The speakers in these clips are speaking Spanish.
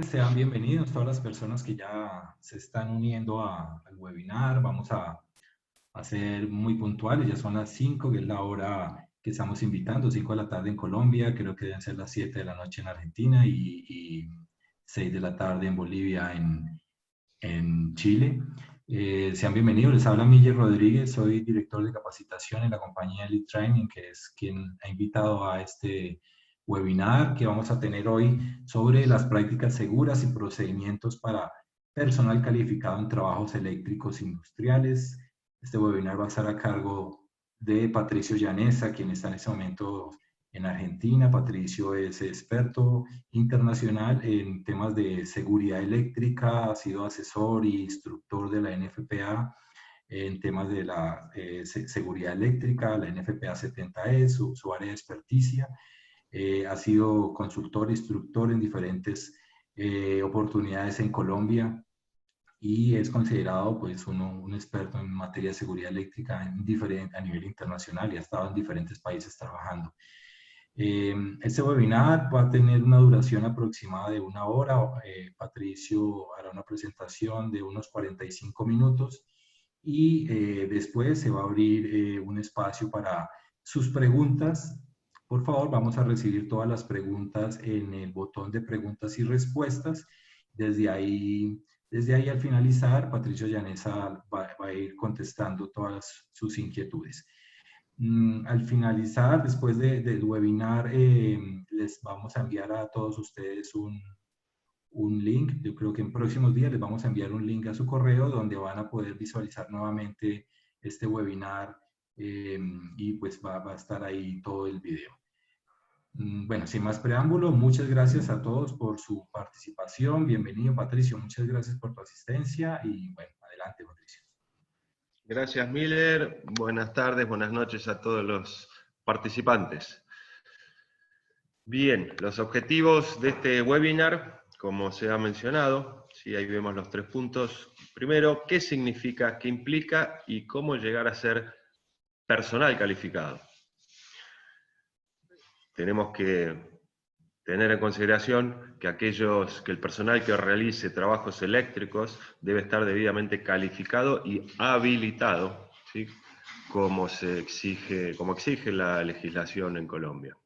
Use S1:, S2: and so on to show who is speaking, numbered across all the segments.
S1: Sean bienvenidos todas las personas que ya se están uniendo al webinar. Vamos a ser muy puntuales, ya son las 5, que es la hora que estamos invitando, 5 de la tarde en Colombia, creo que deben ser las 7 de la noche en Argentina y 6 de la tarde en Bolivia, en Chile. Sean bienvenidos, les habla Miguel Rodríguez, soy director de capacitación en la compañía Elite Training, que es quien ha invitado a este webinar que vamos a tener hoy sobre las prácticas seguras y procedimientos para personal calificado en trabajos eléctricos industriales. Este webinar va a estar a cargo de Patricio Llaneza, quien está en este momento en Argentina. Patricio es experto internacional en temas de seguridad eléctrica, ha sido asesor y instructor de la NFPA en temas de la seguridad eléctrica, la NFPA 70E, su área de experticia. Ha sido consultor, instructor en diferentes oportunidades en Colombia y es considerado pues un experto en materia de seguridad eléctrica a nivel internacional y ha estado en diferentes países trabajando. Este webinar va a tener una duración aproximada de 1 hora. Patricio hará una presentación de unos 45 minutos y después se va a abrir un espacio para sus preguntas. Por favor, vamos a recibir todas las preguntas en el botón de preguntas y respuestas. Desde ahí al finalizar, Patricio Llaneza va a ir contestando todas sus inquietudes. Al finalizar, después del webinar, les vamos a enviar a todos ustedes un link. Yo creo que en próximos días les vamos a enviar un link a su correo donde van a poder visualizar nuevamente este webinar y pues va a estar ahí todo el video. Bueno, sin más preámbulo, muchas gracias a todos por su participación. Bienvenido, Patricio. Muchas gracias por tu asistencia y bueno, adelante, Patricio.
S2: Gracias, Miller. Buenas tardes, buenas noches a todos los participantes. Bien, los objetivos de este webinar, como se ha mencionado, sí, ahí vemos los 3 puntos. Primero, ¿qué significa, qué implica y cómo llegar a ser personal calificado? Tenemos que tener en consideración que el personal que realice trabajos eléctricos debe estar debidamente calificado y habilitado, ¿sí? como exige la legislación en Colombia.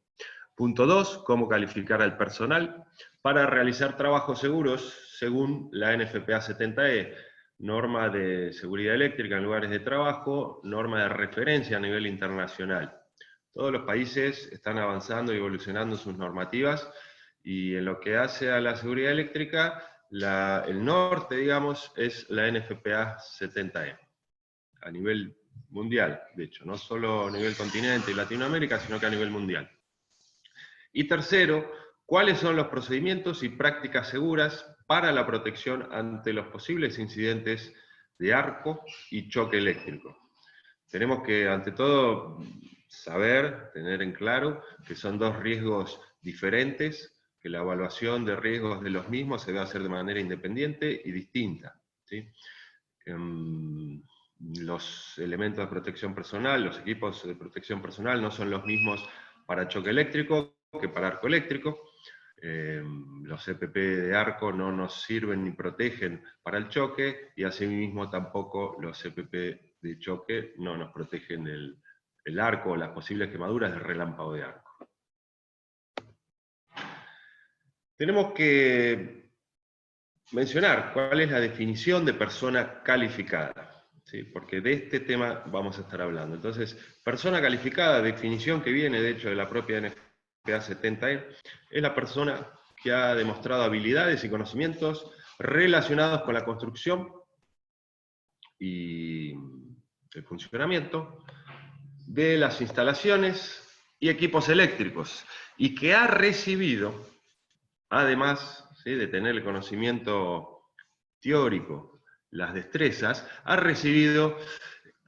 S2: Punto 2, cómo calificar al personal para realizar trabajos seguros según la NFPA 70E, norma de seguridad eléctrica en lugares de trabajo, norma de referencia a nivel internacional. Todos los países están avanzando y evolucionando sus normativas, y en lo que hace a la seguridad eléctrica, el norte, digamos, es la NFPA 70E, a nivel mundial, de hecho, no solo a nivel continente y Latinoamérica, sino que a nivel mundial. Y tercero, ¿cuáles son los procedimientos y prácticas seguras para la protección ante los posibles incidentes de arco y choque eléctrico? Tenemos que, ante todo, tener en claro que son 2 riesgos diferentes, que la evaluación de riesgos de los mismos se debe hacer de manera independiente y distinta, ¿sí? Los elementos de protección personal, los equipos de protección personal no son los mismos para choque eléctrico que para arco eléctrico. Los EPP de arco no nos sirven ni protegen para el choque, y asimismo tampoco los EPP de choque no nos protegen el arco o las posibles quemaduras del relámpago de arco. Tenemos que mencionar cuál es la definición de persona calificada, ¿sí? Porque de este tema vamos a estar hablando. Entonces, persona calificada, definición que viene de hecho de la propia NFPA 70E, es la persona que ha demostrado habilidades y conocimientos relacionados con la construcción y el funcionamiento de las instalaciones y equipos eléctricos, y que ha recibido, además, ¿sí?, de tener el conocimiento teórico, las destrezas, ha recibido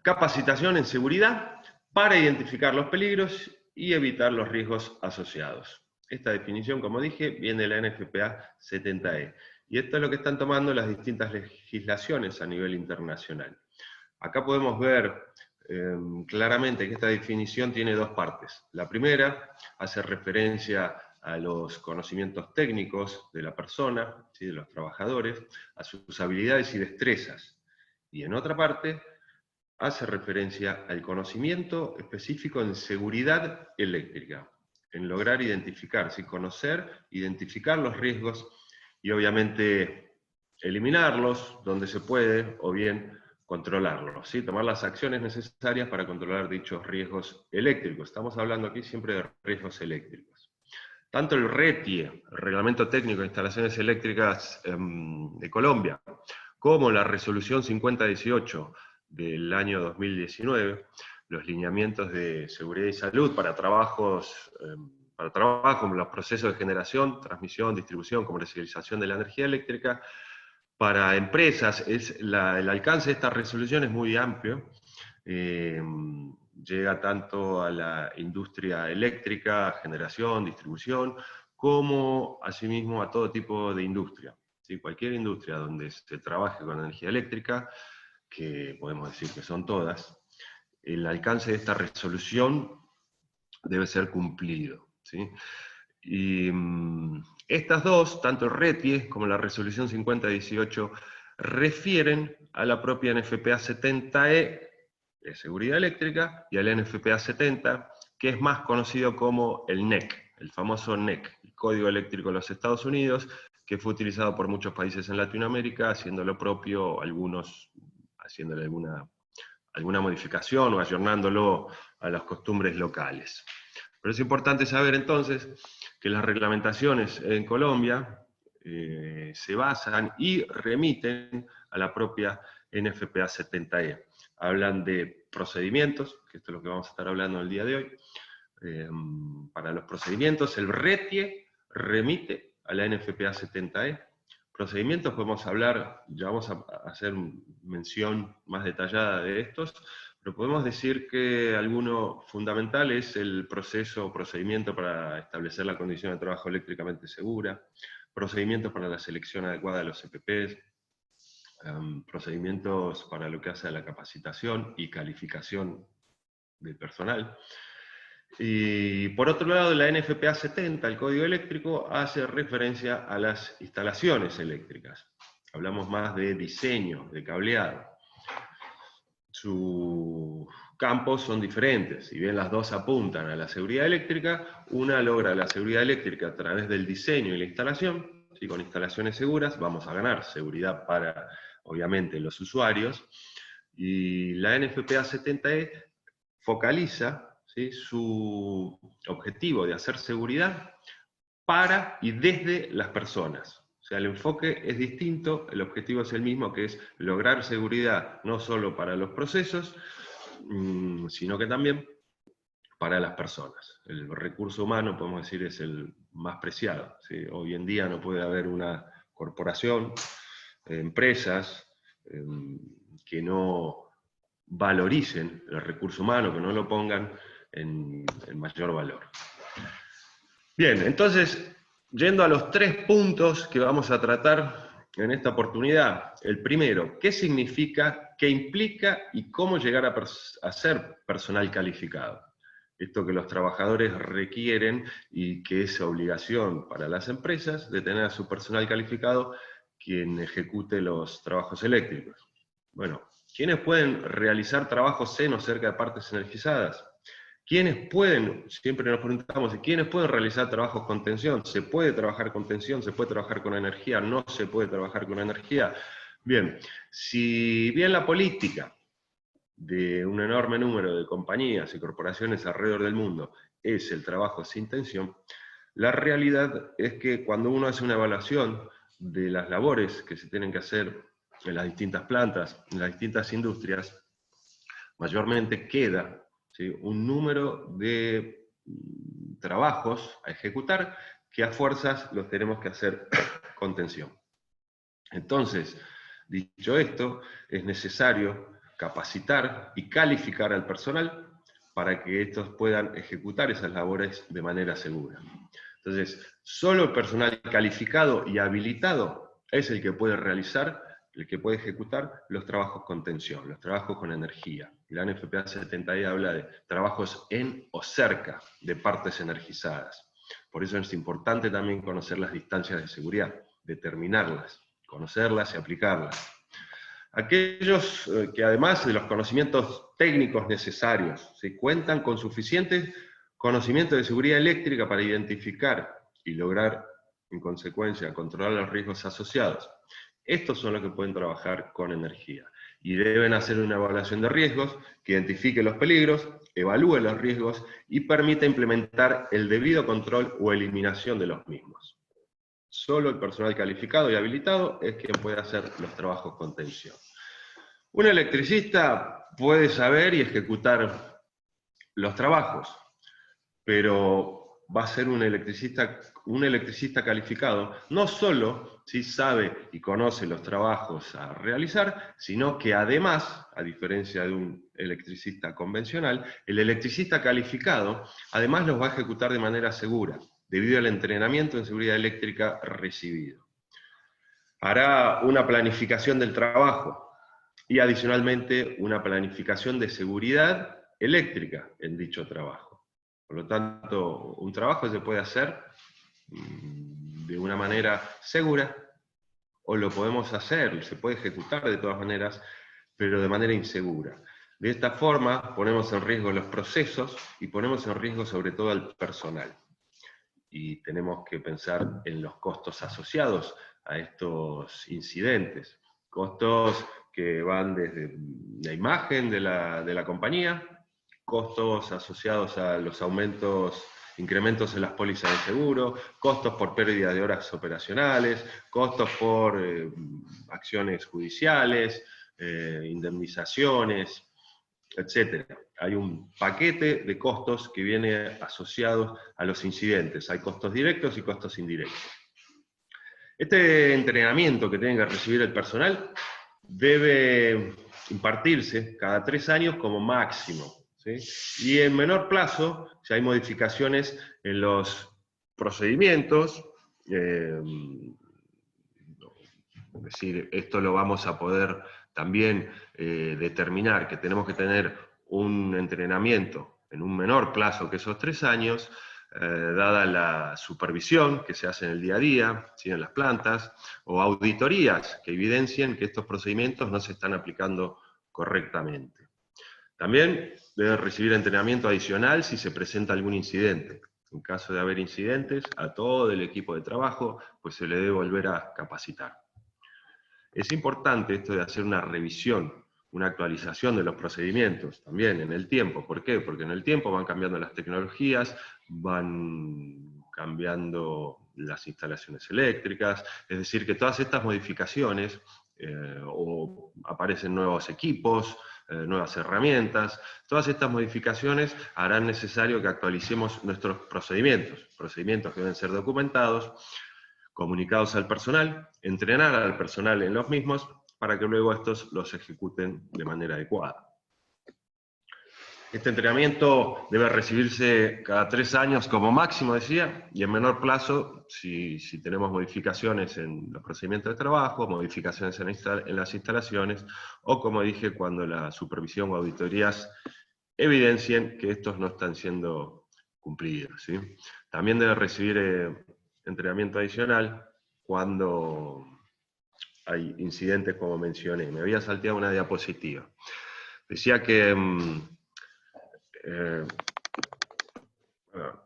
S2: capacitación en seguridad para identificar los peligros y evitar los riesgos asociados. Esta definición, como dije, viene de la NFPA 70E, y esto es lo que están tomando las distintas legislaciones a nivel internacional. Acá podemos ver claramente que esta definición tiene 2 partes. La primera hace referencia a los conocimientos técnicos de la persona, ¿sí?, de los trabajadores, a sus habilidades y destrezas. Y en otra parte, hace referencia al conocimiento específico en seguridad eléctrica, en lograr identificar, ¿sí?, conocer, identificar los riesgos y obviamente eliminarlos donde se puede, o bien controlarlos, ¿sí?, tomar las acciones necesarias para controlar dichos riesgos eléctricos. Estamos hablando aquí siempre de riesgos eléctricos. Tanto el RETIE, el Reglamento Técnico de Instalaciones Eléctricas de Colombia, como la Resolución 5018 del año 2019, los lineamientos de seguridad y salud para trabajos, los procesos de generación, transmisión, distribución, comercialización de la energía eléctrica, para empresas, el alcance de esta resolución es muy amplio, llega tanto a la industria eléctrica, generación, distribución, como asimismo a todo tipo de industria. ¿Sí? Cualquier industria donde se trabaje con energía eléctrica, que podemos decir que son todas, el alcance de esta resolución debe ser cumplido, ¿sí? Y estas dos, tanto el RETIE como la resolución 5018, refieren a la propia NFPA 70E de seguridad eléctrica y al NFPA 70, que es más conocido como el NEC, el famoso NEC, el Código Eléctrico de los Estados Unidos, que fue utilizado por muchos países en Latinoamérica, haciendo lo propio, algunos haciéndole alguna modificación o ayornándolo a las costumbres locales. Pero es importante saber entonces que las reglamentaciones en Colombia se basan y remiten a la propia NFPA 70E. Hablan de procedimientos, que esto es lo que vamos a estar hablando el día de hoy. Para los procedimientos, el RETIE remite a la NFPA 70E. Procedimientos podemos hablar, ya vamos a hacer mención más detallada de estos, pero podemos decir que alguno fundamental es el proceso o procedimiento para establecer la condición de trabajo eléctricamente segura, procedimientos para la selección adecuada de los EPPs, procedimientos para lo que hace a la capacitación y calificación del personal. Y por otro lado, la NFPA 70, el Código Eléctrico, hace referencia a las instalaciones eléctricas. Hablamos más de diseño, de cableado. Sus campos son diferentes, si bien las dos apuntan a la seguridad eléctrica, una logra la seguridad eléctrica a través del diseño y la instalación. ¿Sí? Con instalaciones seguras vamos a ganar seguridad para, obviamente, los usuarios, y la NFPA 70E focaliza, ¿sí?, su objetivo de hacer seguridad para y desde las personas. O sea, el enfoque es distinto, el objetivo es el mismo, que es lograr seguridad no solo para los procesos, sino que también para las personas. El recurso humano, podemos decir, es el más preciado, ¿sí? Hoy en día no puede haber una corporación, empresas, que no valoricen el recurso humano, que no lo pongan en mayor valor. Bien, entonces, yendo a los 3 puntos que vamos a tratar en esta oportunidad. El primero, ¿qué significa, qué implica y cómo llegar a ser personal calificado? Esto que los trabajadores requieren y que es obligación para las empresas de tener a su personal calificado quien ejecute los trabajos eléctricos. Bueno, ¿quiénes pueden realizar trabajos en o cerca de partes energizadas? ¿Quiénes pueden, siempre nos preguntamos, ¿quiénes pueden realizar trabajos con tensión? ¿Se puede trabajar con tensión? ¿Se puede trabajar con energía? ¿No se puede trabajar con energía? Bien, si bien la política de un enorme número de compañías y corporaciones alrededor del mundo es el trabajo sin tensión, la realidad es que cuando uno hace una evaluación de las labores que se tienen que hacer en las distintas plantas, en las distintas industrias, mayormente queda, ¿sí?, un número de trabajos a ejecutar que a fuerzas los tenemos que hacer con tensión. Entonces, dicho esto, es necesario capacitar y calificar al personal para que estos puedan ejecutar esas labores de manera segura. Entonces, solo el personal calificado y habilitado es el que puede realizar, el que puede ejecutar los trabajos con tensión, los trabajos con energía. La NFPA 70E habla de trabajos en o cerca de partes energizadas. Por eso es importante también conocer las distancias de seguridad, determinarlas, conocerlas y aplicarlas. Aquellos que además de los conocimientos técnicos necesarios, se cuentan con suficiente conocimiento de seguridad eléctrica para identificar y lograr, en consecuencia, controlar los riesgos asociados. Estos son los que pueden trabajar con energía y deben hacer una evaluación de riesgos que identifique los peligros, evalúe los riesgos y permita implementar el debido control o eliminación de los mismos. Solo el personal calificado y habilitado es quien puede hacer los trabajos con tensión. Un electricista puede saber y ejecutar los trabajos, pero va a ser un electricista calificado, no solo si sabe y conoce los trabajos a realizar, sino que además, a diferencia de un electricista convencional, el electricista calificado además los va a ejecutar de manera segura, debido al entrenamiento en seguridad eléctrica recibido. Hará una planificación del trabajo y adicionalmente una planificación de seguridad eléctrica en dicho trabajo. Por lo tanto, un trabajo se puede hacer de una manera segura, o lo podemos hacer, se puede ejecutar de todas maneras, pero de manera insegura. De esta forma, ponemos en riesgo los procesos y ponemos en riesgo sobre todo al personal. Y tenemos que pensar en los costos asociados a estos incidentes. Costos que van desde la imagen de la compañía, costos asociados a los incrementos en las pólizas de seguro, costos por pérdida de horas operacionales, costos por acciones judiciales, indemnizaciones, etc. Hay un paquete de costos que viene asociado a los incidentes. Hay costos directos y costos indirectos. Este entrenamiento que tiene que recibir el personal debe impartirse cada 3 años como máximo, ¿sí? Y en menor plazo, si hay modificaciones en los procedimientos, es decir, esto lo vamos a poder también determinar, que tenemos que tener un entrenamiento en un menor plazo que esos 3 años, dada la supervisión que se hace en el día a día, ¿sí? En las plantas, o auditorías que evidencien que estos procedimientos no se están aplicando correctamente. También debe recibir entrenamiento adicional si se presenta algún incidente. En caso de haber incidentes, a todo el equipo de trabajo pues se le debe volver a capacitar. Es importante esto de hacer una revisión, una actualización de los procedimientos, también en el tiempo. ¿Por qué? Porque en el tiempo van cambiando las tecnologías, van cambiando las instalaciones eléctricas, es decir, que todas estas modificaciones, o aparecen nuevos equipos, nuevas herramientas, todas estas modificaciones harán necesario que actualicemos nuestros procedimientos que deben ser documentados, comunicados al personal, entrenar al personal en los mismos, para que luego estos los ejecuten de manera adecuada. Este entrenamiento debe recibirse cada 3 años como máximo, decía, y en menor plazo, si tenemos modificaciones en los procedimientos de trabajo, modificaciones en las instalaciones, o como dije, cuando la supervisión o auditorías evidencien que estos no están siendo cumplidos, ¿sí? También debe recibir entrenamiento adicional cuando hay incidentes como mencioné. Me había salteado una diapositiva. Decía que...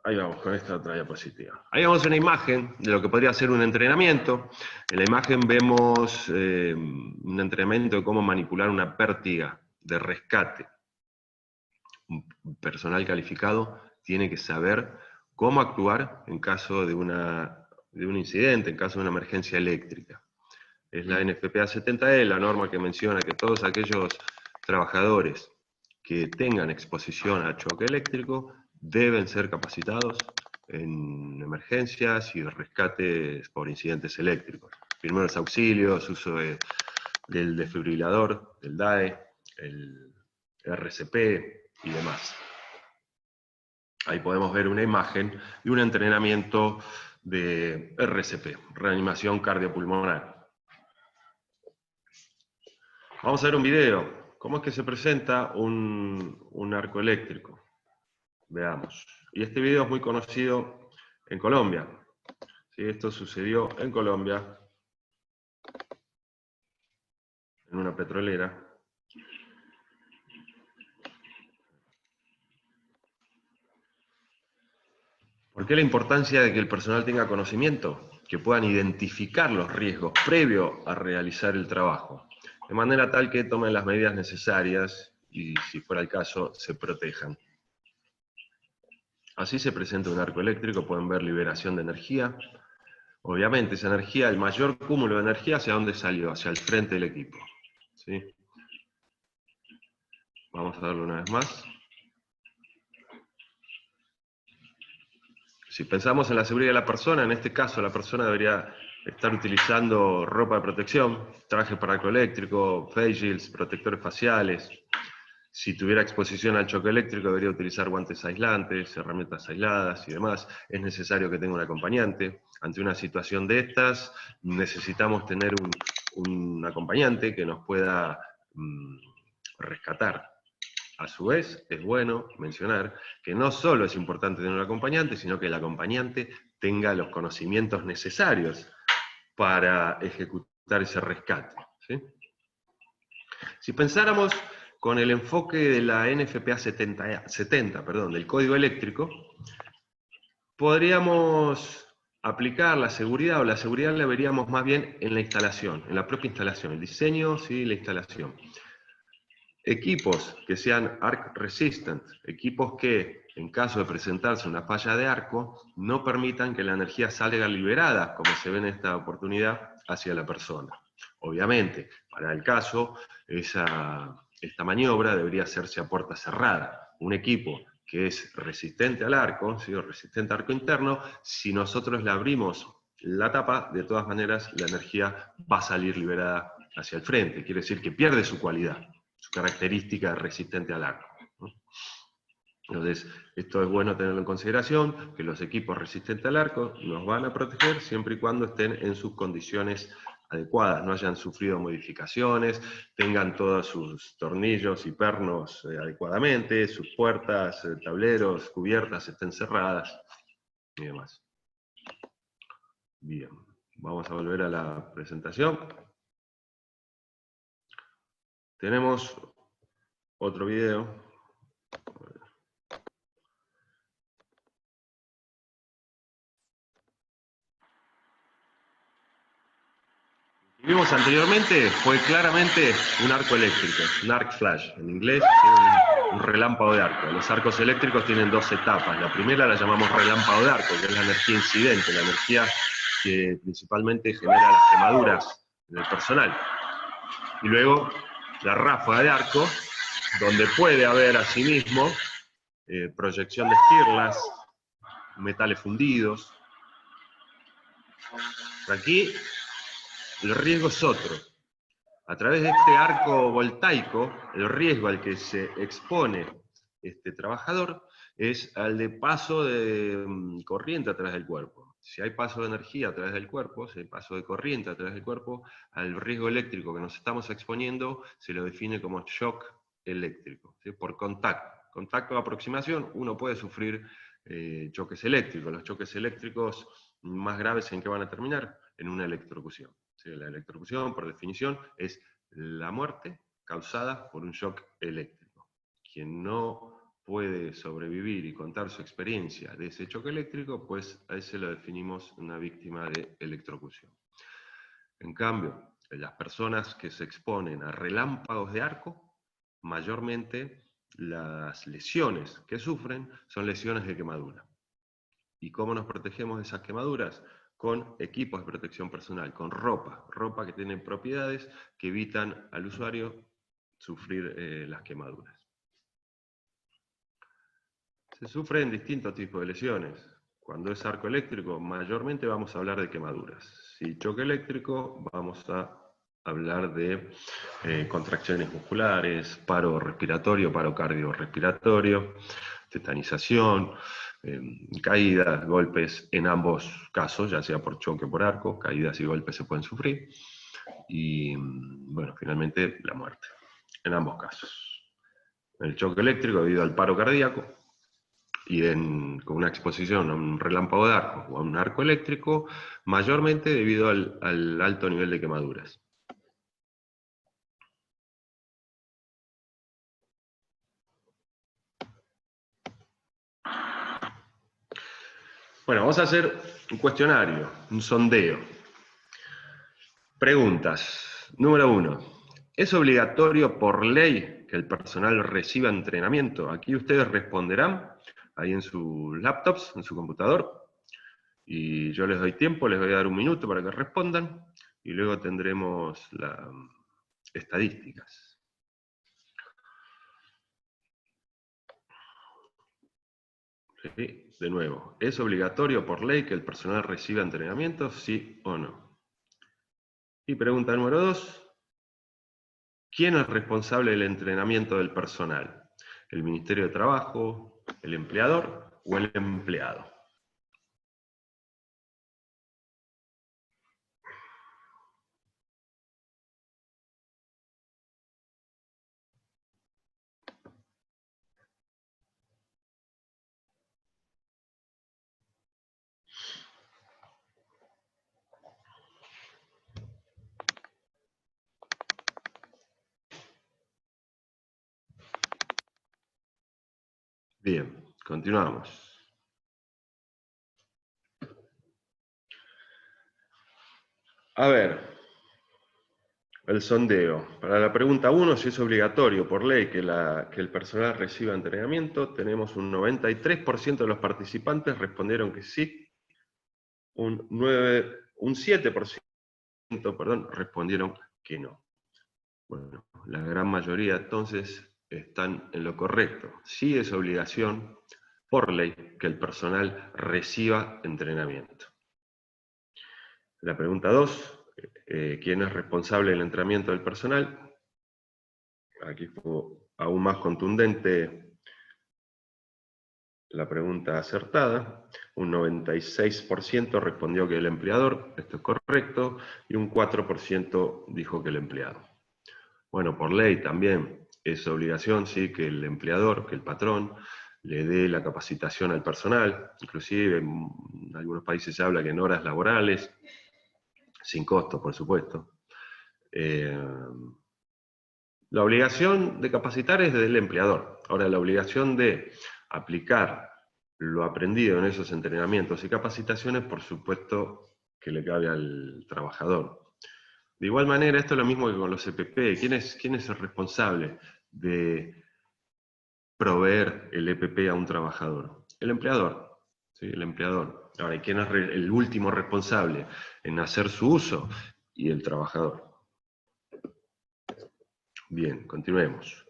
S2: ahí vamos con esta otra diapositiva. Ahí vemos una imagen de lo que podría ser un entrenamiento. En la imagen vemos un entrenamiento de cómo manipular una pértiga de rescate. Un personal calificado tiene que saber cómo actuar en caso de un incidente, en caso de una emergencia eléctrica. Es la NFPA 70E, la norma que menciona que todos aquellos trabajadores que tengan exposición a choque eléctrico deben ser capacitados en emergencias y rescates por incidentes eléctricos. Primeros auxilios, uso del desfibrilador, del DAE, el RCP y demás. Ahí podemos ver una imagen de un entrenamiento de RCP, reanimación cardiopulmonar. Vamos a ver un video. ¿Cómo es que se presenta un arco eléctrico? Veamos. Y este video es muy conocido en Colombia. Sí, esto sucedió en Colombia, en una petrolera. ¿Por qué la importancia de que el personal tenga conocimiento? Que puedan identificar los riesgos previo a realizar el trabajo, de manera tal que tomen las medidas necesarias y, si fuera el caso, se protejan. Así se presenta un arco eléctrico, pueden ver liberación de energía. Obviamente esa energía, el mayor cúmulo de energía, ¿hacia dónde salió? Hacia el frente del equipo. ¿Sí? Vamos a darlo una vez más. Si pensamos en la seguridad de la persona, en este caso la persona debería estar utilizando ropa de protección, traje para arco eléctrico, face shields, protectores faciales. Si tuviera exposición al choque eléctrico, debería utilizar guantes aislantes, herramientas aisladas y demás. Es necesario que tenga un acompañante. Ante una situación de estas, necesitamos tener un acompañante que nos pueda rescatar. A su vez, es bueno mencionar que no solo es importante tener un acompañante, sino que el acompañante tenga los conocimientos necesarios para ejecutar ese rescate. ¿Sí? Si pensáramos con el enfoque de la NFPA 70, del código eléctrico, podríamos aplicar la seguridad, o la seguridad la veríamos más bien en la instalación, en la propia instalación, el diseño, sí, la instalación. Equipos que sean arc resistant, equipos que, en caso de presentarse una falla de arco, no permitan que la energía salga liberada, como se ve en esta oportunidad, hacia la persona. Obviamente, para el caso, esta maniobra debería hacerse a puerta cerrada. Un equipo que es resistente al arco, ¿sí? O resistente al arco interno, si nosotros le abrimos la tapa, de todas maneras la energía va a salir liberada hacia el frente, quiere decir que pierde su cualidad, su característica resistente al arco. Entonces, esto es bueno tenerlo en consideración, que los equipos resistentes al arco nos van a proteger siempre y cuando estén en sus condiciones adecuadas, no hayan sufrido modificaciones, tengan todos sus tornillos y pernos adecuadamente, sus puertas, tableros, cubiertas estén cerradas y demás. Bien, vamos a volver a la presentación. Tenemos otro video. Lo que vimos anteriormente fue claramente un arco eléctrico, un arc flash, en inglés, un relámpago de arco. Los arcos eléctricos tienen dos etapas. La primera la llamamos relámpago de arco, que es la energía incidente, la energía que principalmente genera las quemaduras del personal. Y luego la ráfaga de arco, donde puede haber asimismo proyección de esquirlas, metales fundidos. Aquí el riesgo es otro. A través de este arco voltaico, el riesgo al que se expone este trabajador es al de paso de corriente a través del cuerpo. Si hay paso de energía a través del cuerpo, si hay paso de corriente a través del cuerpo, al riesgo eléctrico que nos estamos exponiendo se lo define como shock eléctrico, ¿sí? Por contacto. Contacto de aproximación, uno puede sufrir choques eléctricos. Los choques eléctricos más graves, ¿en qué van a terminar? En una electrocución. ¿Sí? La electrocución, por definición, es la muerte causada por un shock eléctrico. Quien no puede sobrevivir y contar su experiencia de ese choque eléctrico, pues a ese lo definimos una víctima de electrocución. En cambio, las personas que se exponen a relámpagos de arco, mayormente las lesiones que sufren son lesiones de quemadura. ¿Y cómo nos protegemos de esas quemaduras? Con equipos de protección personal, con ropa que tiene propiedades que evitan al usuario sufrir las quemaduras. Se sufren distintos tipos de lesiones. Cuando es arco eléctrico, mayormente vamos a hablar de quemaduras. Si choque eléctrico, vamos a hablar de contracciones musculares, paro respiratorio, paro cardiorrespiratorio, tetanización, caídas, golpes en ambos casos, ya sea por choque o por arco, caídas y golpes se pueden sufrir, y bueno, finalmente la muerte, en ambos casos. El choque eléctrico debido al paro cardíaco, y con una exposición a un relámpago de arco o a un arco eléctrico, mayormente debido al alto nivel de quemaduras. Bueno, vamos a hacer un cuestionario, un sondeo. Preguntas. Número 1. ¿Es obligatorio por ley que el personal reciba entrenamiento? Aquí ustedes responderán, ahí en sus laptops, en su computador, y yo les doy tiempo, les voy a dar un minuto para que respondan, y luego tendremos las estadísticas. ¿Sí? De nuevo, ¿es obligatorio por ley que el personal reciba entrenamiento? ¿Sí o no? Y pregunta número 2. ¿Quién es responsable del entrenamiento del personal? ¿El Ministerio de Trabajo, el empleador o el empleado? Bien, continuamos. A ver, el sondeo. Para la pregunta 1, si es obligatorio por ley que el personal reciba entrenamiento, tenemos un 93% de los participantes respondieron que sí, un 7%, respondieron que no. Bueno, la gran mayoría entonces están en lo correcto. Sí es obligación por ley que el personal reciba entrenamiento. La pregunta 2, ¿quién es responsable del entrenamiento del personal? Aquí fue aún más contundente la pregunta acertada. Un 96% respondió que el empleador, esto es correcto, y un 4% dijo que el empleado. Bueno, por ley también es obligación, sí, que el empleador, que el patrón, le dé la capacitación al personal. Inclusive en algunos países se habla que en horas laborales, sin costo, por supuesto. La obligación de capacitar es del empleador. Ahora, la obligación de aplicar lo aprendido en esos entrenamientos y capacitaciones, por supuesto, que le cabe al trabajador. De igual manera, esto es lo mismo que con los EPP. ¿Quién es el responsable de proveer el EPP a un trabajador? El empleador. ¿Sí? El empleador. Ahora, ¿quién es el último responsable en hacer su uso? Y el trabajador. Bien, continuemos.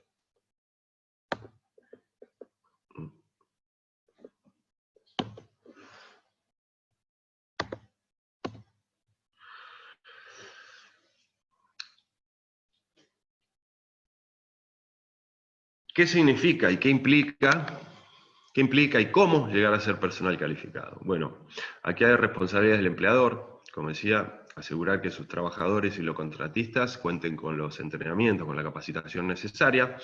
S2: ¿Qué significa y qué implica y cómo llegar a ser personal calificado? Bueno, aquí hay responsabilidades del empleador, como decía, asegurar que sus trabajadores y los contratistas cuenten con los entrenamientos, con la capacitación necesaria.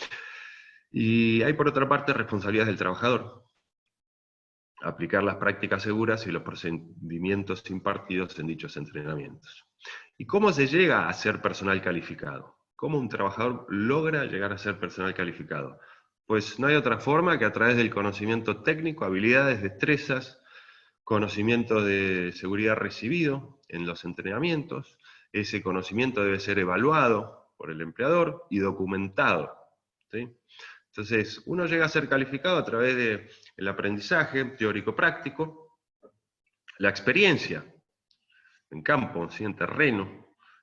S2: Y hay por otra parte responsabilidades del trabajador, aplicar las prácticas seguras y los procedimientos impartidos en dichos entrenamientos. ¿Y cómo se llega a ser personal calificado? ¿Cómo un trabajador logra llegar a ser personal calificado? Pues no hay otra forma que a través del conocimiento técnico, habilidades, destrezas, conocimiento de seguridad recibido en los entrenamientos. Ese conocimiento debe ser evaluado por el empleador y documentado, ¿sí? Entonces, uno llega a ser calificado a través del aprendizaje teórico-práctico, la experiencia en campo, ¿sí? En terreno,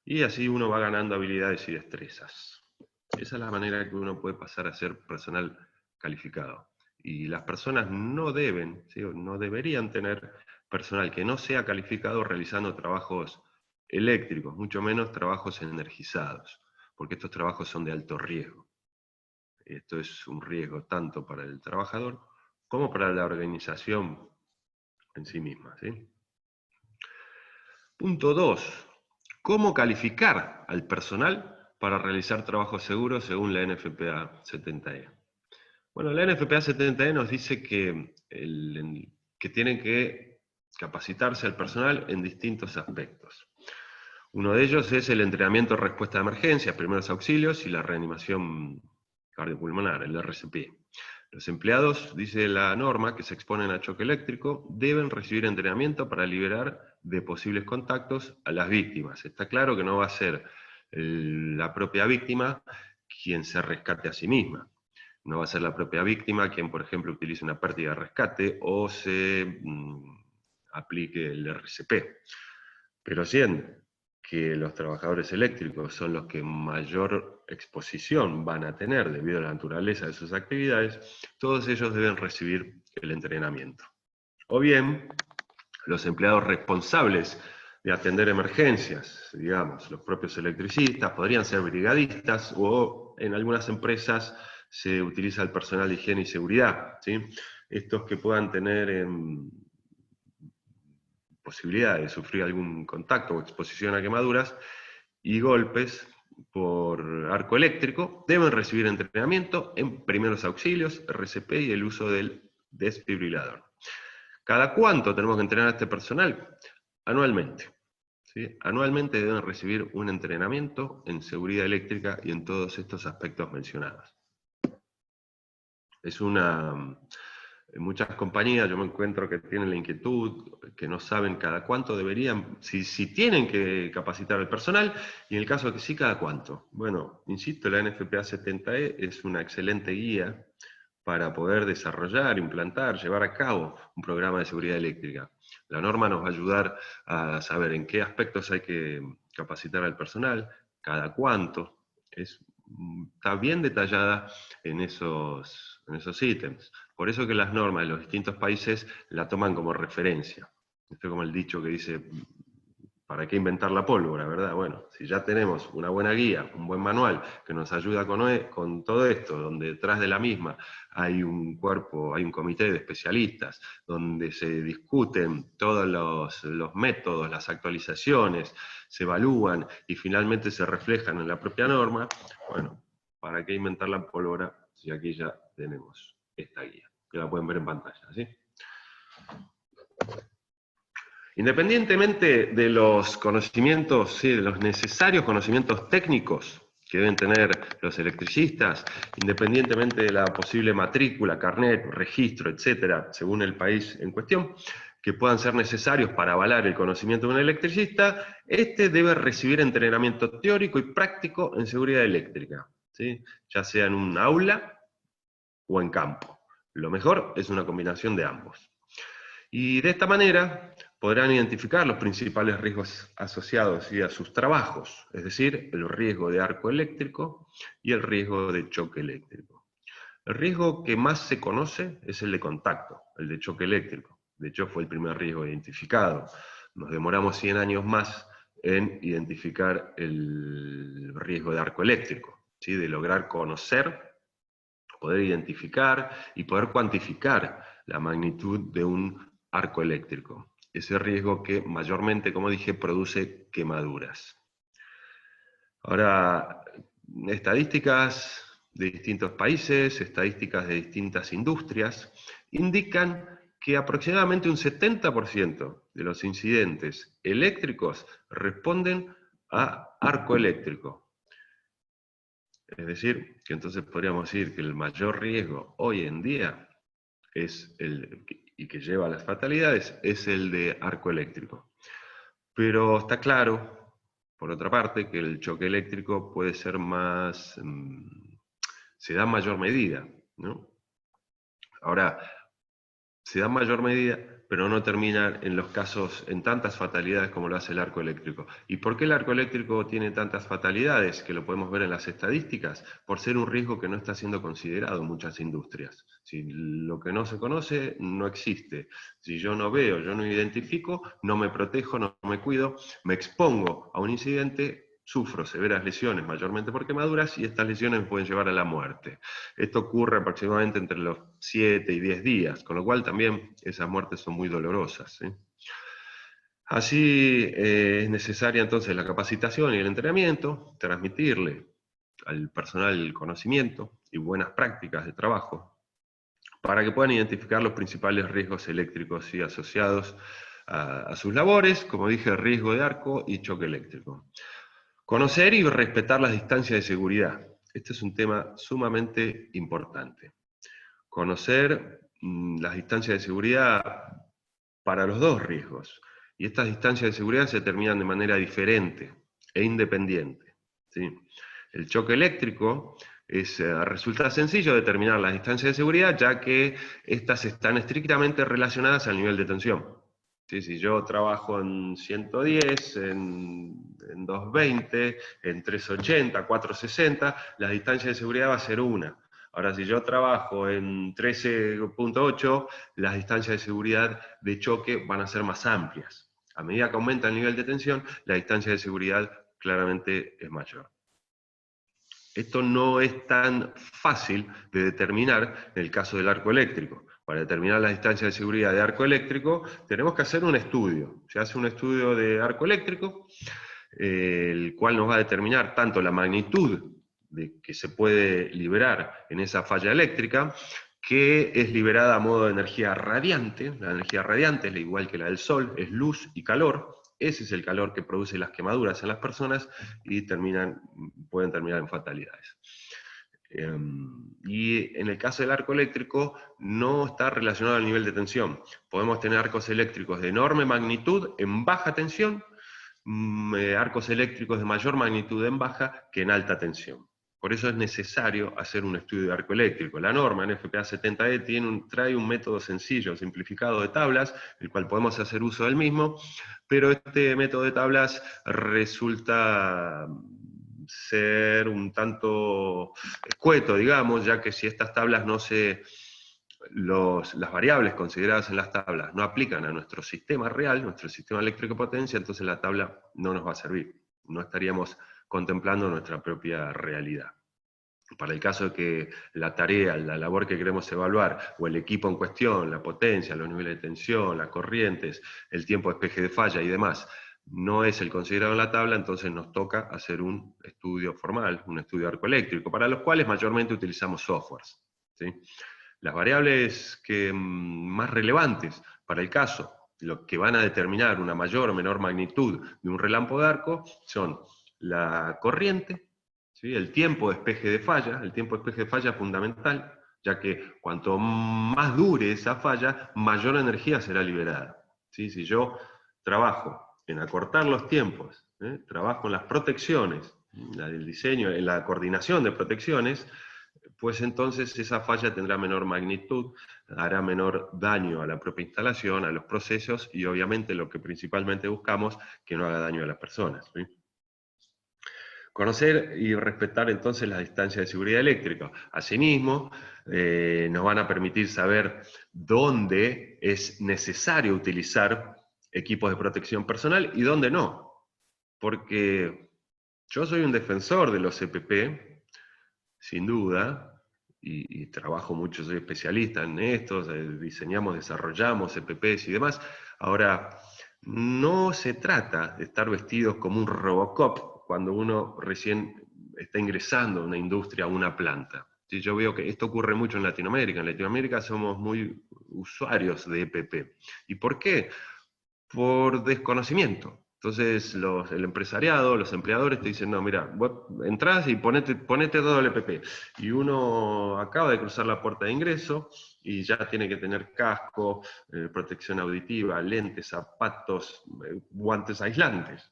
S2: y así uno va ganando habilidades y destrezas. Esa es la manera que uno puede pasar a ser personal calificado. Y las personas no deben, ¿sí? No deberían tener personal que no sea calificado realizando trabajos eléctricos, mucho menos trabajos energizados, porque estos trabajos son de alto riesgo. Esto es un riesgo tanto para el trabajador como para la organización en sí misma, ¿sí? Punto 2. ¿Cómo calificar al personal para realizar trabajos seguros según la NFPA 70E? Bueno, la NFPA 70E nos dice que, que tienen que capacitarse al personal en distintos aspectos. Uno de ellos es el entrenamiento en respuesta a emergencias, primeros auxilios y la reanimación cardiopulmonar, el RCP. Los empleados, dice la norma, que se exponen a choque eléctrico, deben recibir entrenamiento para liberar de posibles contactos a las víctimas. Está claro que no va a ser la propia víctima quien se rescate a sí misma. No va a ser la propia víctima quien, por ejemplo, utilice una pérdida de rescate o se aplique el RCP. Pero siendo que los trabajadores eléctricos son los que mayor exposición van a tener debido a la naturaleza de sus actividades, todos ellos deben recibir el entrenamiento. O bien, los empleados responsables de atender emergencias, digamos, los propios electricistas, podrían ser brigadistas o en algunas empresas se utiliza el personal de higiene y seguridad, ¿sí? Estos que puedan tener posibilidad de sufrir algún contacto o exposición a quemaduras y golpes por arco eléctrico, deben recibir entrenamiento en primeros auxilios, RCP y el uso del desfibrilador. ¿Cada cuánto tenemos que entrenar a este personal? Anualmente. ¿Sí? Anualmente deben recibir un entrenamiento en seguridad eléctrica y en todos estos aspectos mencionados. En muchas compañías yo me encuentro que tienen la inquietud, que no saben cada cuánto deberían, si tienen que capacitar al personal, y en el caso de que sí, cada cuánto. Bueno, insisto, la NFPA 70E es una excelente guía para poder desarrollar, implantar, llevar a cabo un programa de seguridad eléctrica. La norma nos va a ayudar a saber en qué aspectos hay que capacitar al personal, cada cuánto, está bien detallada en esos ítems. Por eso que las normas de los distintos países la toman como referencia. Esto es como el dicho que dice, ¿para qué inventar la pólvora, verdad? Bueno, si ya tenemos una buena guía, un buen manual que nos ayuda con todo esto, donde detrás de la misma hay un cuerpo, hay un comité de especialistas, donde se discuten todos los métodos, las actualizaciones, se evalúan y finalmente se reflejan en la propia norma, bueno, ¿para qué inventar la pólvora si aquí ya tenemos esta guía? Que la pueden ver en pantalla, ¿sí? Independientemente de los conocimientos, sí, de los necesarios conocimientos técnicos que deben tener los electricistas, independientemente de la posible matrícula, carnet, registro, etcétera, según el país en cuestión, que puedan ser necesarios para avalar el conocimiento de un electricista, este debe recibir entrenamiento teórico y práctico en seguridad eléctrica, ¿sí? Ya sea en un aula o en campo. Lo mejor es una combinación de ambos. Y de esta manera podrán identificar los principales riesgos asociados a sus trabajos, es decir, el riesgo de arco eléctrico y el riesgo de choque eléctrico. El riesgo que más se conoce es el de contacto, el de choque eléctrico. De hecho, fue el primer riesgo identificado. Nos demoramos 100 años más en identificar el riesgo de arco eléctrico, ¿sí? De lograr conocer, poder identificar y poder cuantificar la magnitud de un arco eléctrico. Ese riesgo que mayormente, como dije, produce quemaduras. Ahora, estadísticas de distintos países, estadísticas de distintas industrias, indican que aproximadamente un 70% de los incidentes eléctricos responden a arco eléctrico. Es decir, que entonces podríamos decir que el mayor riesgo hoy en día y que lleva a las fatalidades, es el de arco eléctrico. Pero está claro, por otra parte, que el choque eléctrico puede ser más, se da en mayor medida, ¿no? Ahora, se da en mayor medida, pero no termina en los casos, en tantas fatalidades como lo hace el arco eléctrico. ¿Y por qué el arco eléctrico tiene tantas fatalidades? Que lo podemos ver en las estadísticas, por ser un riesgo que no está siendo considerado en muchas industrias. Si lo que no se conoce, no existe. Si yo no veo, yo no identifico, no me protejo, no me cuido, me expongo a un incidente, sufro severas lesiones, mayormente por quemaduras, y estas lesiones me pueden llevar a la muerte. Esto ocurre aproximadamente entre los 7 y 10 días, con lo cual también esas muertes son muy dolorosas, ¿sí? Así es necesaria entonces la capacitación y el entrenamiento, transmitirle al personal el conocimiento y buenas prácticas de trabajo para que puedan identificar los principales riesgos eléctricos y asociados a sus labores, como dije, riesgo de arco y choque eléctrico. Conocer y respetar las distancias de seguridad. Este es un tema sumamente importante. Conocer las distancias de seguridad para los dos riesgos. Y estas distancias de seguridad se determinan de manera diferente e independiente, ¿sí? El choque eléctrico resulta sencillo determinar las distancias de seguridad, ya que estas están estrictamente relacionadas al nivel de tensión. ¿Sí? Si yo trabajo en 110, en 220, en 380, 460, la distancia de seguridad va a ser una. Ahora, si yo trabajo en 13.8, las distancias de seguridad de choque van a ser más amplias. A medida que aumenta el nivel de tensión, la distancia de seguridad claramente es mayor. Esto no es tan fácil de determinar en el caso del arco eléctrico. Para determinar la distancia de seguridad de arco eléctrico, tenemos que hacer un estudio. Se hace un estudio de arco eléctrico, el cual nos va a determinar tanto la magnitud de que se puede liberar en esa falla eléctrica, que es liberada a modo de energía radiante. La energía radiante es igual que la del Sol, es luz y calor. Ese es el calor que produce las quemaduras en las personas y pueden terminar en fatalidades. Y en el caso del arco eléctrico no está relacionado al nivel de tensión. Podemos tener arcos eléctricos de enorme magnitud en baja tensión, arcos eléctricos de mayor magnitud en baja que en alta tensión. Por eso es necesario hacer un estudio de arco eléctrico. La norma en FPA 70E trae un método sencillo, simplificado de tablas, el cual podemos hacer uso del mismo, pero este método de tablas resulta ser un tanto escueto, digamos, ya que si estas tablas las variables consideradas en las tablas no aplican a nuestro sistema real, nuestro sistema eléctrico de potencia, entonces la tabla no nos va a servir. No estaríamos contemplando nuestra propia realidad. Para el caso de que la tarea, la labor que queremos evaluar, o el equipo en cuestión, la potencia, los niveles de tensión, las corrientes, el tiempo de despeje de falla y demás, no es el considerado en la tabla, entonces nos toca hacer un estudio formal, un estudio de arco eléctrico, para los cuales mayormente utilizamos softwares, ¿sí? Las variables más relevantes para el caso, lo que van a determinar una mayor o menor magnitud de un relámpago de arco, son la corriente, ¿sí? El tiempo de despeje de falla. El tiempo de despeje de falla es fundamental, ya que cuanto más dure esa falla, mayor energía será liberada, ¿sí? Si yo trabajo en acortar los tiempos, trabajo en las protecciones, en el diseño, en la coordinación de protecciones, pues entonces esa falla tendrá menor magnitud, hará menor daño a la propia instalación, a los procesos, y obviamente lo que principalmente buscamos, que no haga daño a las personas, ¿sí? Conocer y respetar entonces las distancias de seguridad eléctrica. Asimismo, nos van a permitir saber dónde es necesario utilizar equipos de protección personal y dónde no. Porque yo soy un defensor de los EPP, sin duda, y trabajo mucho, soy especialista en esto, diseñamos, desarrollamos EPPs y demás. Ahora, no se trata de estar vestidos como un Robocop cuando uno recién está ingresando a una industria, a una planta. ¿Sí? Yo veo que esto ocurre mucho en Latinoamérica. En Latinoamérica somos muy usuarios de EPP. ¿Y por qué? Por desconocimiento. Entonces el empresariado, los empleadores te dicen, no, mira, vos entrás y ponete todo el EPP. Y uno acaba de cruzar la puerta de ingreso y ya tiene que tener casco, protección auditiva, lentes, zapatos, guantes aislantes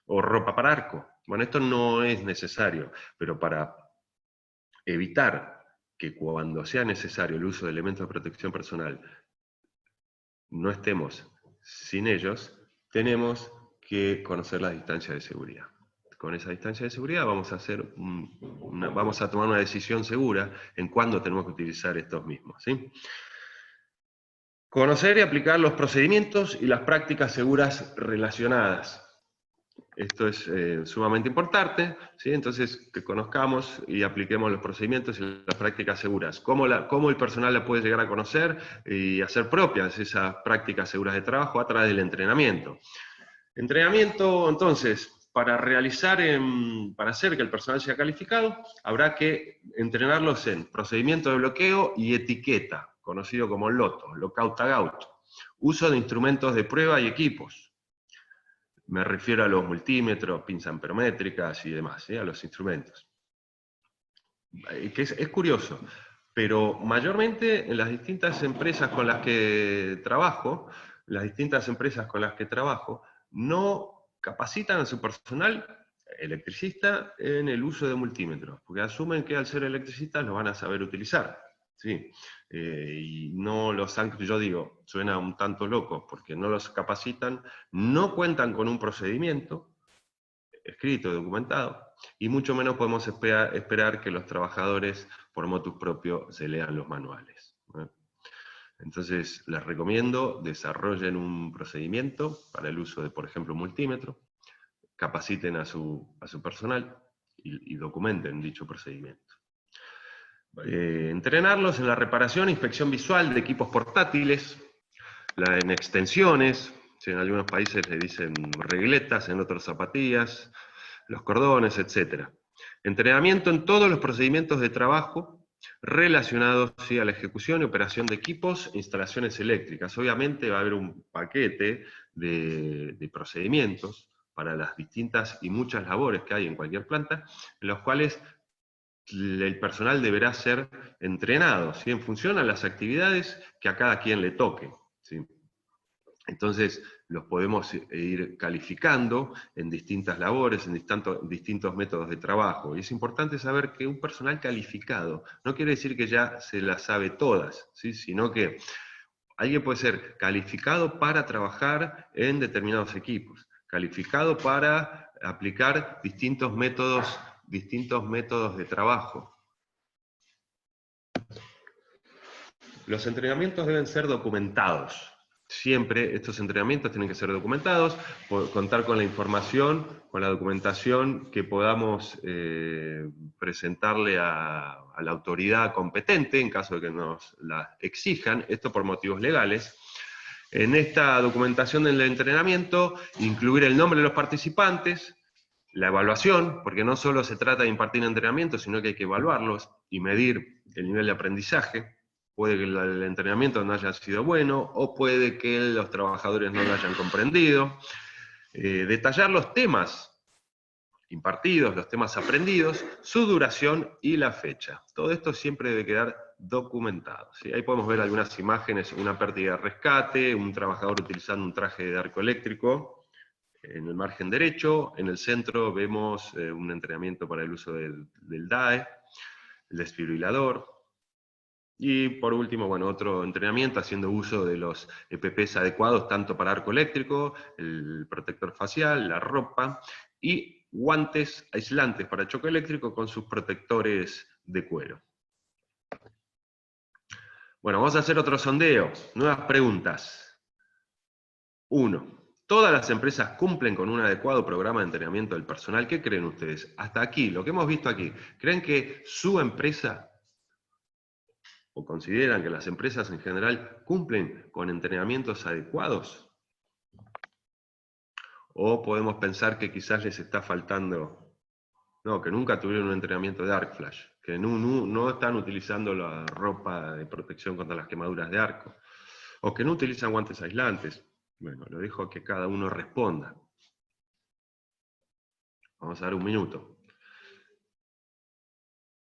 S2: o ropa para arco. Bueno, esto no es necesario, pero para evitar que cuando sea necesario el uso de elementos de protección personal no estemos sin ellos, tenemos que conocer las distancias de seguridad. Con esa distancia de seguridad vamos a tomar una decisión segura en cuándo tenemos que utilizar estos mismos, ¿sí? Conocer y aplicar los procedimientos y las prácticas seguras relacionadas. Esto es sumamente importante, ¿sí? Entonces que conozcamos y apliquemos los procedimientos y las prácticas seguras. ¿Cómo el personal la puede llegar a conocer y hacer propias esas prácticas seguras de trabajo? A través del entrenamiento. Entrenamiento, entonces, para hacer que el personal sea calificado, habrá que entrenarlos en procedimiento de bloqueo y etiqueta. conocido como LOTO, Lockout Tagout. Uso de instrumentos de prueba y equipos. Me refiero a los multímetros, pinzas amperométricas y demás, a los instrumentos. Que es curioso, pero mayormente en las distintas empresas con las que trabajo, no capacitan a su personal electricista en el uso de multímetros, porque asumen que al ser electricistas los van a saber utilizar. ¿Sí? Y no los han, yo digo, suena un tanto loco, porque no los capacitan, no cuentan con un procedimiento escrito, documentado, y mucho menos podemos esperar que los trabajadores, por motus propio, se lean los manuales. Entonces, les recomiendo, desarrollen un procedimiento para el uso de, por ejemplo, un multímetro, capaciten a su personal y documenten dicho procedimiento. Entrenarlos en la reparación e inspección visual de equipos portátiles, en extensiones, en algunos países le dicen regletas, en otros zapatillas, los cordones, etc. Entrenamiento en todos los procedimientos de trabajo relacionados a la ejecución y operación de equipos e instalaciones eléctricas. Obviamente va a haber un paquete de procedimientos para las distintas y muchas labores que hay en cualquier planta, en los cuales el personal deberá ser entrenado, ¿sí? En función a las actividades que a cada quien le toque, ¿sí? Entonces, los podemos ir calificando en distintas labores, en distintos métodos de trabajo. Y es importante saber que un personal calificado no quiere decir que ya se las sabe todas, ¿sí? Sino que alguien puede ser calificado para trabajar en determinados equipos, calificado para aplicar distintos métodos de trabajo. Los entrenamientos deben ser documentados. Siempre estos entrenamientos tienen que ser documentados, contar con la información, con la documentación que podamos presentarle a la autoridad competente, en caso de que nos la exijan, esto por motivos legales. En esta documentación del entrenamiento, incluir el nombre de los participantes, la evaluación, porque no solo se trata de impartir entrenamiento, sino que hay que evaluarlos y medir el nivel de aprendizaje. Puede que el entrenamiento no haya sido bueno, o puede que los trabajadores no lo hayan comprendido. Detallar los temas impartidos, los temas aprendidos, su duración y la fecha. Todo esto siempre debe quedar documentado, ¿sí? Ahí podemos ver algunas imágenes, una pérdida de rescate, un trabajador utilizando un traje de arco eléctrico. En el margen derecho, en el centro vemos un entrenamiento para el uso del DAE, el desfibrilador. Y por último, bueno, otro entrenamiento haciendo uso de los EPPs adecuados, tanto para arco eléctrico, el protector facial, la ropa, y guantes aislantes para choque eléctrico con sus protectores de cuero. Bueno, vamos a hacer otro sondeo. Nuevas preguntas. 1. ¿Todas las empresas cumplen con un adecuado programa de entrenamiento del personal? ¿Qué creen ustedes? Hasta aquí, lo que hemos visto aquí. ¿Creen que su empresa o consideran que las empresas en general cumplen con entrenamientos adecuados? ¿O podemos pensar que quizás les está faltando, no, que nunca tuvieron un entrenamiento de arc flash, que no están utilizando la ropa de protección contra las quemaduras de arco, o que no utilizan guantes aislantes? Bueno, lo dejo que cada uno responda. Vamos a dar un minuto.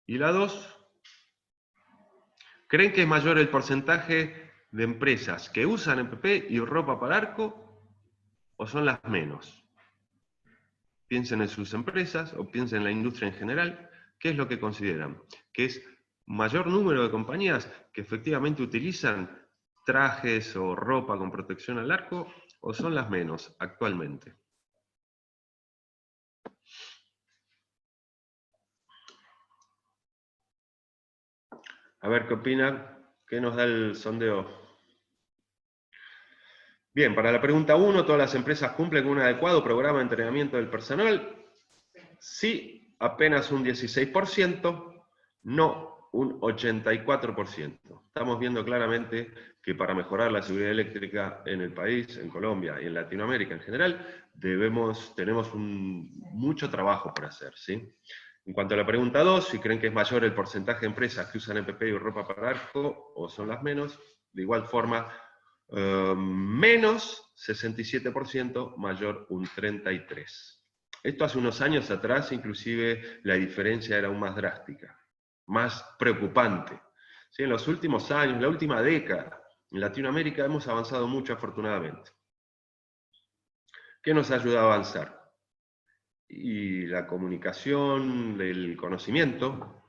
S2: ¿Y la 2? ¿Creen que es mayor el porcentaje de empresas que usan EPP y ropa para arco, o son las menos? Piensen en sus empresas, o piensen en la industria en general. ¿Qué es lo que consideran? ¿Que es mayor número de compañías que efectivamente utilizan trajes o ropa con protección al arco, o son las menos actualmente? A ver qué opinan. ¿Qué nos da el sondeo? Bien, para la pregunta 1, ¿todas las empresas cumplen con un adecuado programa de entrenamiento del personal? Sí, apenas un 16%, no, un 84%. Estamos viendo claramente que para mejorar la seguridad eléctrica en el país, en Colombia y en Latinoamérica en general, tenemos mucho trabajo por hacer, ¿sí? En cuanto a la pregunta 2, si creen que es mayor el porcentaje de empresas que usan EPP y ropa para arco, o son las menos, de igual forma, menos 67%, mayor un 33%. Esto hace unos años atrás, inclusive, la diferencia era aún más drástica, más preocupante. ¿Sí? En los últimos años, la última década, en Latinoamérica hemos avanzado mucho, afortunadamente. ¿Qué nos ha ayudado a avanzar? Y la comunicación, el conocimiento,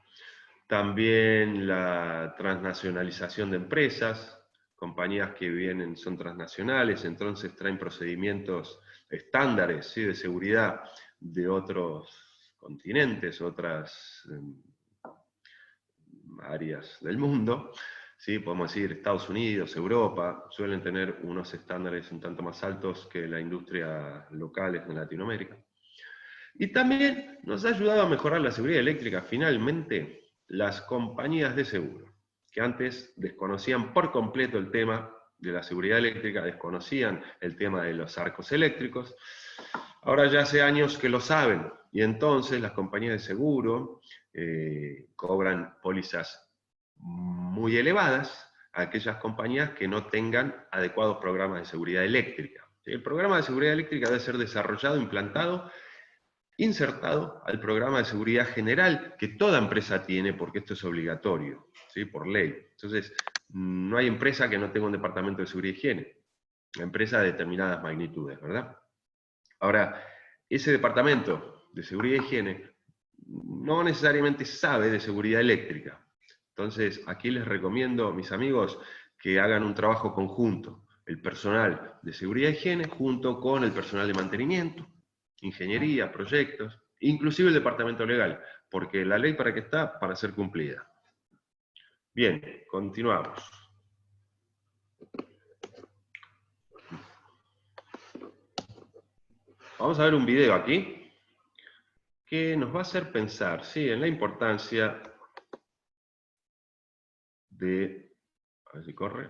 S2: también la transnacionalización de empresas, compañías que vienen, son transnacionales, entonces traen procedimientos estándares, ¿sí?, de seguridad de otros continentes, otras áreas del mundo, ¿sí? Podemos decir Estados Unidos, Europa, suelen tener unos estándares un tanto más altos que la industria locales en Latinoamérica. Y también nos ha ayudado a mejorar la seguridad eléctrica, finalmente, las compañías de seguro, que antes desconocían por completo el tema de la seguridad eléctrica, desconocían el tema de los arcos eléctricos. Ahora ya hace años que lo saben, y entonces las compañías de seguro cobran pólizas muy elevadas a aquellas compañías que no tengan adecuados programas de seguridad eléctrica. El programa de seguridad eléctrica debe ser desarrollado, implantado, insertado al programa de seguridad general que toda empresa tiene, porque esto es obligatorio, ¿sí?, por ley. Entonces, no hay empresa que no tenga un departamento de seguridad y higiene, empresa de determinadas magnitudes, ¿verdad? Ahora, ese departamento de seguridad y higiene no necesariamente sabe de seguridad eléctrica. Entonces, aquí les recomiendo, mis amigos, que hagan un trabajo conjunto, el personal de seguridad y higiene junto con el personal de mantenimiento, ingeniería, proyectos, inclusive el departamento legal, porque la ley para qué está, para ser cumplida. Bien, continuamos. Vamos a ver un video aquí que nos va a hacer pensar, ¿sí?, en la importancia de... A ver si corre.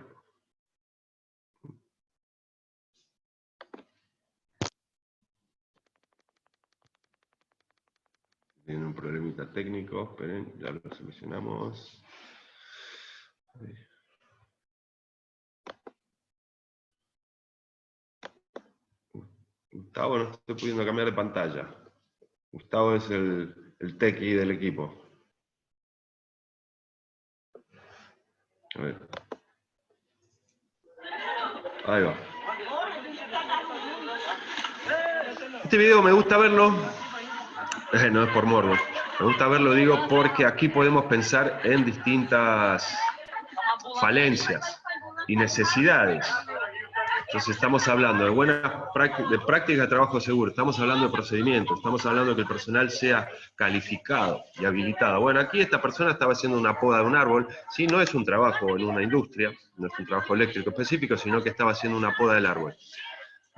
S2: Tiene un problemita técnico, esperen, ya lo solucionamos. Gustavo, no estoy pudiendo cambiar de pantalla. Gustavo es el tequi del equipo. A ver. Ahí va. Este video me gusta verlo, no es por morbo, me gusta verlo, digo, porque aquí podemos pensar en distintas falencias y necesidades. Entonces estamos hablando de prácticas de trabajo seguro, estamos hablando de procedimientos, estamos hablando de que el personal sea calificado y habilitado. Bueno, aquí esta persona estaba haciendo una poda de un árbol, sí, no es un trabajo en una industria, no es un trabajo eléctrico específico, sino que estaba haciendo una poda del árbol.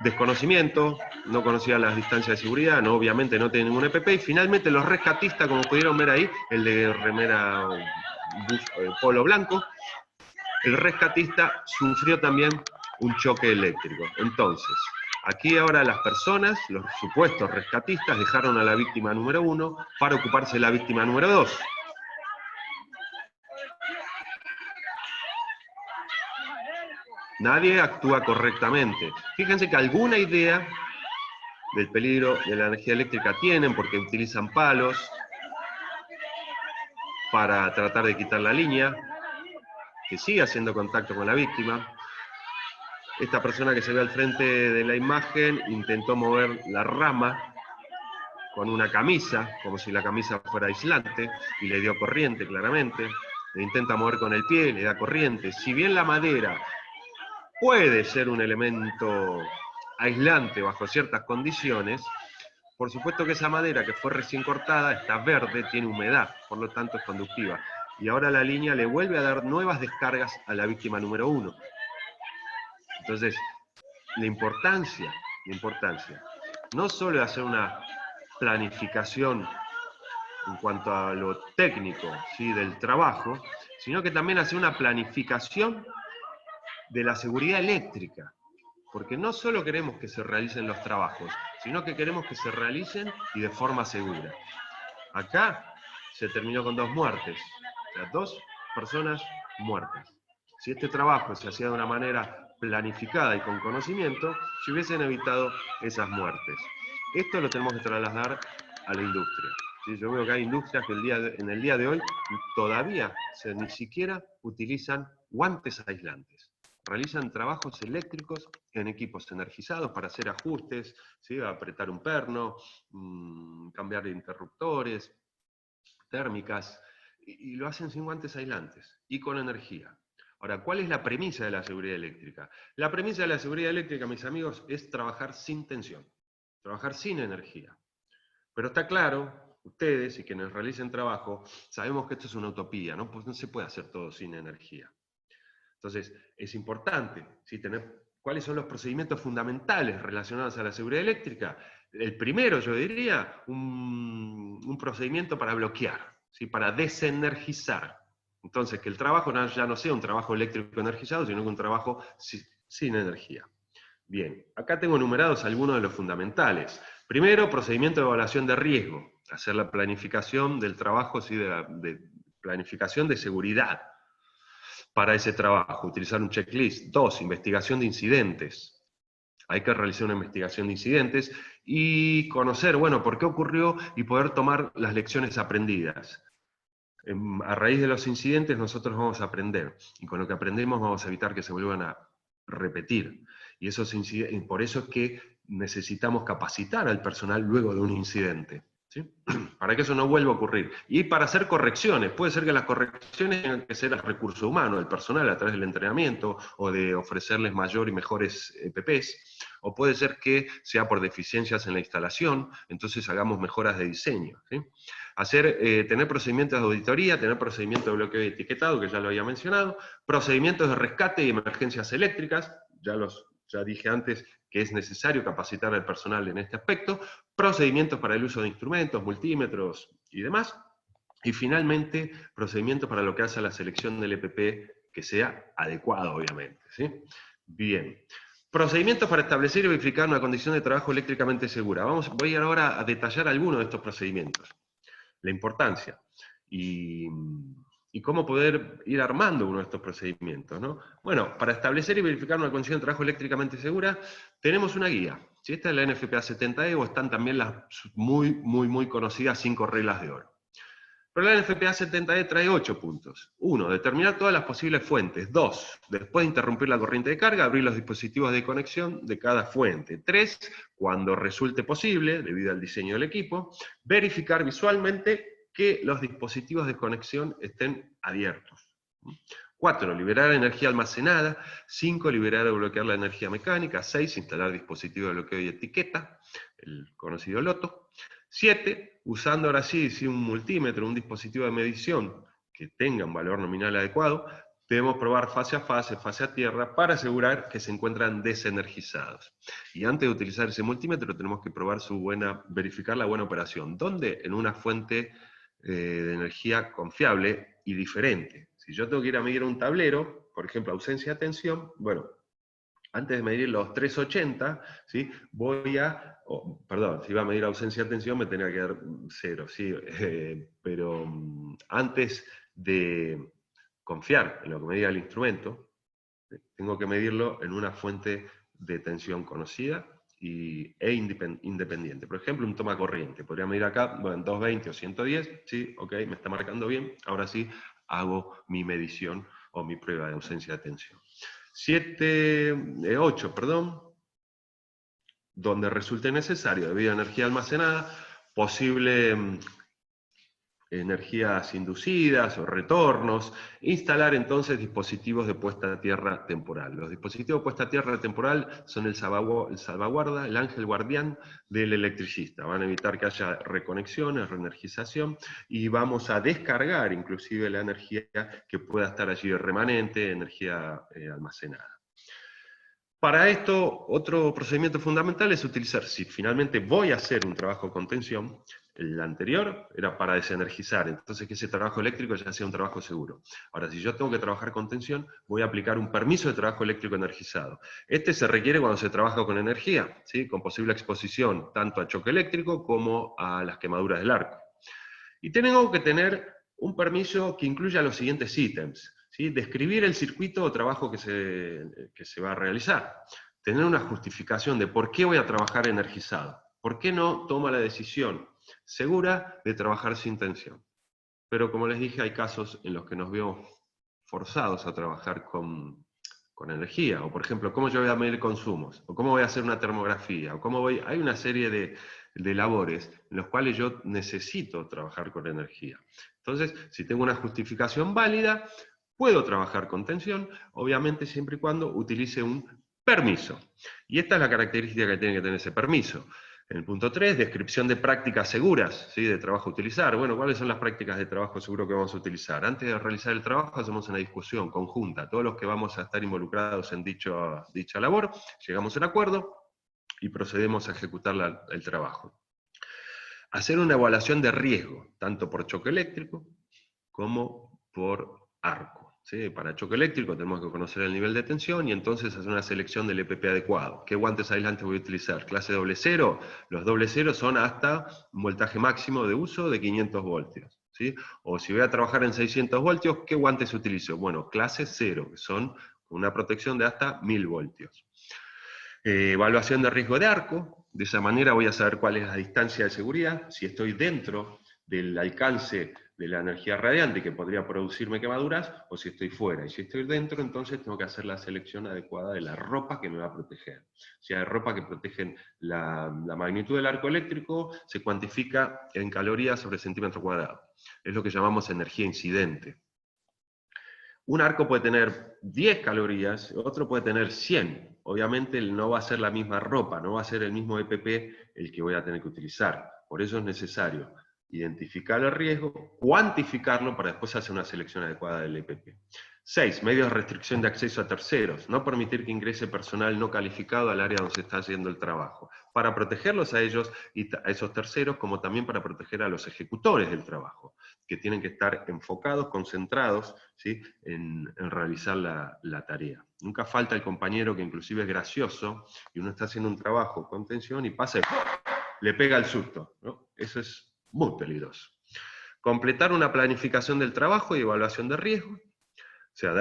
S2: Desconocimiento, no conocía las distancias de seguridad, no, obviamente no tiene ningún EPP, y finalmente los rescatistas, como pudieron ver ahí, el de remera polo blanco, el rescatista sufrió también un choque eléctrico. Entonces, aquí ahora las personas, los supuestos rescatistas, dejaron a la víctima número 1 para ocuparse de la víctima número 2. Nadie actúa correctamente. Fíjense que alguna idea del peligro de la energía eléctrica tienen, porque utilizan palos para tratar de quitar la línea, que sigue haciendo contacto con la víctima. Esta persona que se ve al frente de la imagen intentó mover la rama con una camisa, como si la camisa fuera aislante, y le dio corriente claramente. Le intenta mover con el pie, le da corriente. Si bien la madera puede ser un elemento aislante bajo ciertas condiciones, por supuesto que esa madera que fue recién cortada está verde, tiene humedad, por lo tanto es conductiva. Y ahora la línea le vuelve a dar nuevas descargas a la víctima número 1. Entonces, la importancia, no solo de hacer una planificación en cuanto a lo técnico, ¿sí?, del trabajo, sino que también hacer una planificación de la seguridad eléctrica, porque no solo queremos que se realicen los trabajos, sino que queremos que se realicen y de forma segura. Acá se terminó con 2 muertes, o sea, 2 personas muertas. Si este trabajo se hacía de una manera planificada y con conocimiento, se hubiesen evitado esas muertes. Esto lo tenemos que trasladar a la industria. ¿Sí? Yo veo que hay industrias que en el día de hoy todavía ni siquiera utilizan guantes aislantes. Realizan trabajos eléctricos en equipos energizados para hacer ajustes, ¿sí? Apretar un perno, cambiar de interruptores, térmicas, y lo hacen sin guantes aislantes y con energía. Ahora, ¿cuál es la premisa de la seguridad eléctrica? La premisa de la seguridad eléctrica, mis amigos, es trabajar sin tensión, trabajar sin energía. Pero está claro, ustedes y quienes realicen trabajo, sabemos que esto es una utopía, ¿no? Pues no se puede hacer todo sin energía. Entonces, es importante, ¿sí? Tener cuáles son los procedimientos fundamentales relacionados a la seguridad eléctrica. El primero, yo diría, un procedimiento para bloquear, ¿sí? Para desenergizar. Entonces, que el trabajo ya no sea un trabajo eléctrico energizado, sino que un trabajo sin energía. Bien, acá tengo enumerados algunos de los fundamentales. Primero, procedimiento de evaluación de riesgo, hacer la planificación del trabajo, ¿sí? de planificación de seguridad para ese trabajo, utilizar un checklist. 2, investigación de incidentes. Hay que realizar una investigación de incidentes y conocer, bueno, por qué ocurrió y poder tomar las lecciones aprendidas. A raíz de los incidentes nosotros vamos a aprender, y con lo que aprendemos vamos a evitar que se vuelvan a repetir. Y por eso es que necesitamos capacitar al personal luego de un incidente, ¿sí? Para que eso no vuelva a ocurrir. Y para hacer correcciones, puede ser que las correcciones tengan que ser al recurso humano, el personal, a través del entrenamiento, o de ofrecerles mayor y mejores EPPs, o puede ser que sea por deficiencias en la instalación, entonces hagamos mejoras de diseño, ¿sí? Tener procedimientos de auditoría, tener procedimientos de bloqueo y etiquetado, que ya lo había mencionado, procedimientos de rescate y emergencias eléctricas, ya dije antes que es necesario capacitar al personal en este aspecto, procedimientos para el uso de instrumentos, multímetros y demás, y finalmente procedimientos para lo que hace a la selección del EPP que sea adecuado, obviamente, ¿sí? Bien. Procedimientos para establecer y verificar una condición de trabajo eléctricamente segura. Voy ahora a detallar algunos de estos procedimientos. La importancia y cómo poder ir armando uno de estos procedimientos, ¿no? Bueno, para establecer y verificar una condición de trabajo eléctricamente segura, tenemos una guía. ¿Sí? Esta es la NFPA 70E, o están también las muy conocidas 5 reglas de oro. Pero la NFPA 70E trae 8 puntos. 1, determinar todas las posibles fuentes. 2, después de interrumpir la corriente de carga, abrir los dispositivos de conexión de cada fuente. 3, cuando resulte posible, debido al diseño del equipo, verificar visualmente que los dispositivos de conexión estén abiertos. 4, liberar energía almacenada. 5, liberar o bloquear la energía mecánica. 6, instalar dispositivos de bloqueo y etiqueta, el conocido LOTO. 7, usando ahora sí un multímetro, un dispositivo de medición que tenga un valor nominal adecuado, debemos probar fase a fase, fase a tierra, para asegurar que se encuentran desenergizados. Y antes de utilizar ese multímetro tenemos que verificar la buena operación. ¿Dónde? En una fuente de energía confiable y diferente. Si yo tengo que ir a medir un tablero, por ejemplo, ausencia de tensión, bueno, antes de medir los 380, ¿sí? Si iba a medir ausencia de tensión me tenía que dar 0, ¿sí? Pero antes de confiar en lo que me diga el instrumento, tengo que medirlo en una fuente de tensión conocida e independiente. Por ejemplo, un toma corriente. Podría medir acá, bueno, 220 o 110, ¿sí? Ok, me está marcando bien. Ahora sí hago mi medición o mi prueba de ausencia de tensión. 8, donde resulte necesario, debido a energía almacenada, posible energías inducidas o retornos, instalar entonces dispositivos de puesta a tierra temporal. Los dispositivos de puesta a tierra temporal son el salvaguarda, el ángel guardián del electricista. Van a evitar que haya reconexiones, reenergización, y vamos a descargar inclusive la energía que pueda estar allí remanente, energía almacenada. Para esto, otro procedimiento fundamental es utilizar, si finalmente voy a hacer un trabajo con tensión, el anterior era para desenergizar, entonces que ese trabajo eléctrico ya sea un trabajo seguro. Ahora, si yo tengo que trabajar con tensión, voy a aplicar un permiso de trabajo eléctrico energizado. Este se requiere cuando se trabaja con energía, ¿sí? Con posible exposición tanto a choque eléctrico como a las quemaduras del arco. Y tengo que tener un permiso que incluya los siguientes ítems, ¿sí? Describir el circuito o trabajo que se va a realizar. Tener una justificación de por qué voy a trabajar energizado. ¿Por qué no toma la decisión segura de trabajar sin tensión? Pero como les dije, hay casos en los que nos vemos forzados a trabajar con energía, o por ejemplo, cómo yo voy a medir consumos, o cómo voy a hacer una termografía, o cómo voy... Hay una serie de labores en los cuales yo necesito trabajar con energía. Entonces, si tengo una justificación válida, puedo trabajar con tensión, obviamente siempre y cuando utilice un permiso. Y esta es la característica que tiene que tener ese permiso. En el punto 3, descripción de prácticas seguras, ¿sí? De trabajo a utilizar. Bueno, ¿cuáles son las prácticas de trabajo seguro que vamos a utilizar? Antes de realizar el trabajo hacemos una discusión conjunta. Todos los que vamos a estar involucrados en dicha labor, llegamos a un acuerdo y procedemos a ejecutar el trabajo. Hacer una evaluación de riesgo, tanto por choque eléctrico como por arco. ¿Sí? Para choque eléctrico tenemos que conocer el nivel de tensión y entonces hacer una selección del EPP adecuado. ¿Qué guantes aislantes voy a utilizar? Clase doble-cero. Los doble-cero son hasta un voltaje máximo de uso de 500 voltios. ¿Sí? O si voy a trabajar en 600 voltios, ¿qué guantes utilizo? Bueno, clase 0, que son una protección de hasta 1000 voltios. Evaluación de riesgo de arco. De esa manera voy a saber cuál es la distancia de seguridad, si estoy dentro del alcance de la energía radiante que podría producirme quemaduras, o si estoy fuera. Y si estoy dentro, entonces tengo que hacer la selección adecuada de la ropa que me va a proteger. Si hay ropa que protegen la magnitud del arco eléctrico, se cuantifica en calorías sobre centímetro cuadrado. Es lo que llamamos energía incidente. Un arco puede tener 10 calorías, otro puede tener 100. Obviamente no va a ser la misma ropa, no va a ser el mismo EPP el que voy a tener que utilizar. Por eso es necesario identificar el riesgo, cuantificarlo para después hacer una selección adecuada del EPP. 6. Medios de restricción de acceso a terceros. No permitir que ingrese personal no calificado al área donde se está haciendo el trabajo. Para protegerlos a ellos y a esos terceros, como también para proteger a los ejecutores del trabajo, que tienen que estar enfocados, concentrados, ¿sí? en realizar la tarea. Nunca falta el compañero que inclusive es gracioso y uno está haciendo un trabajo con tensión y pasa y le pega el susto, ¿no? Eso es muy peligroso. Completar una planificación del trabajo y evaluación de riesgo, o sea,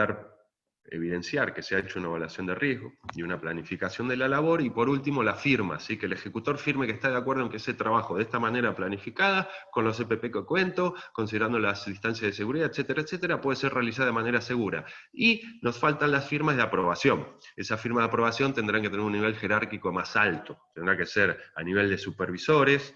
S2: evidenciar que se ha hecho una evaluación de riesgo y una planificación de la labor, y por último la firma, ¿sí? Que el ejecutor firme que está de acuerdo en que ese trabajo de esta manera planificada, con los EPP que cuento, considerando las distancias de seguridad, etcétera, etcétera, puede ser realizada de manera segura. Y nos faltan las firmas de aprobación. Esas firmas de aprobación tendrán que tener un nivel jerárquico más alto, tendrá que ser a nivel de supervisores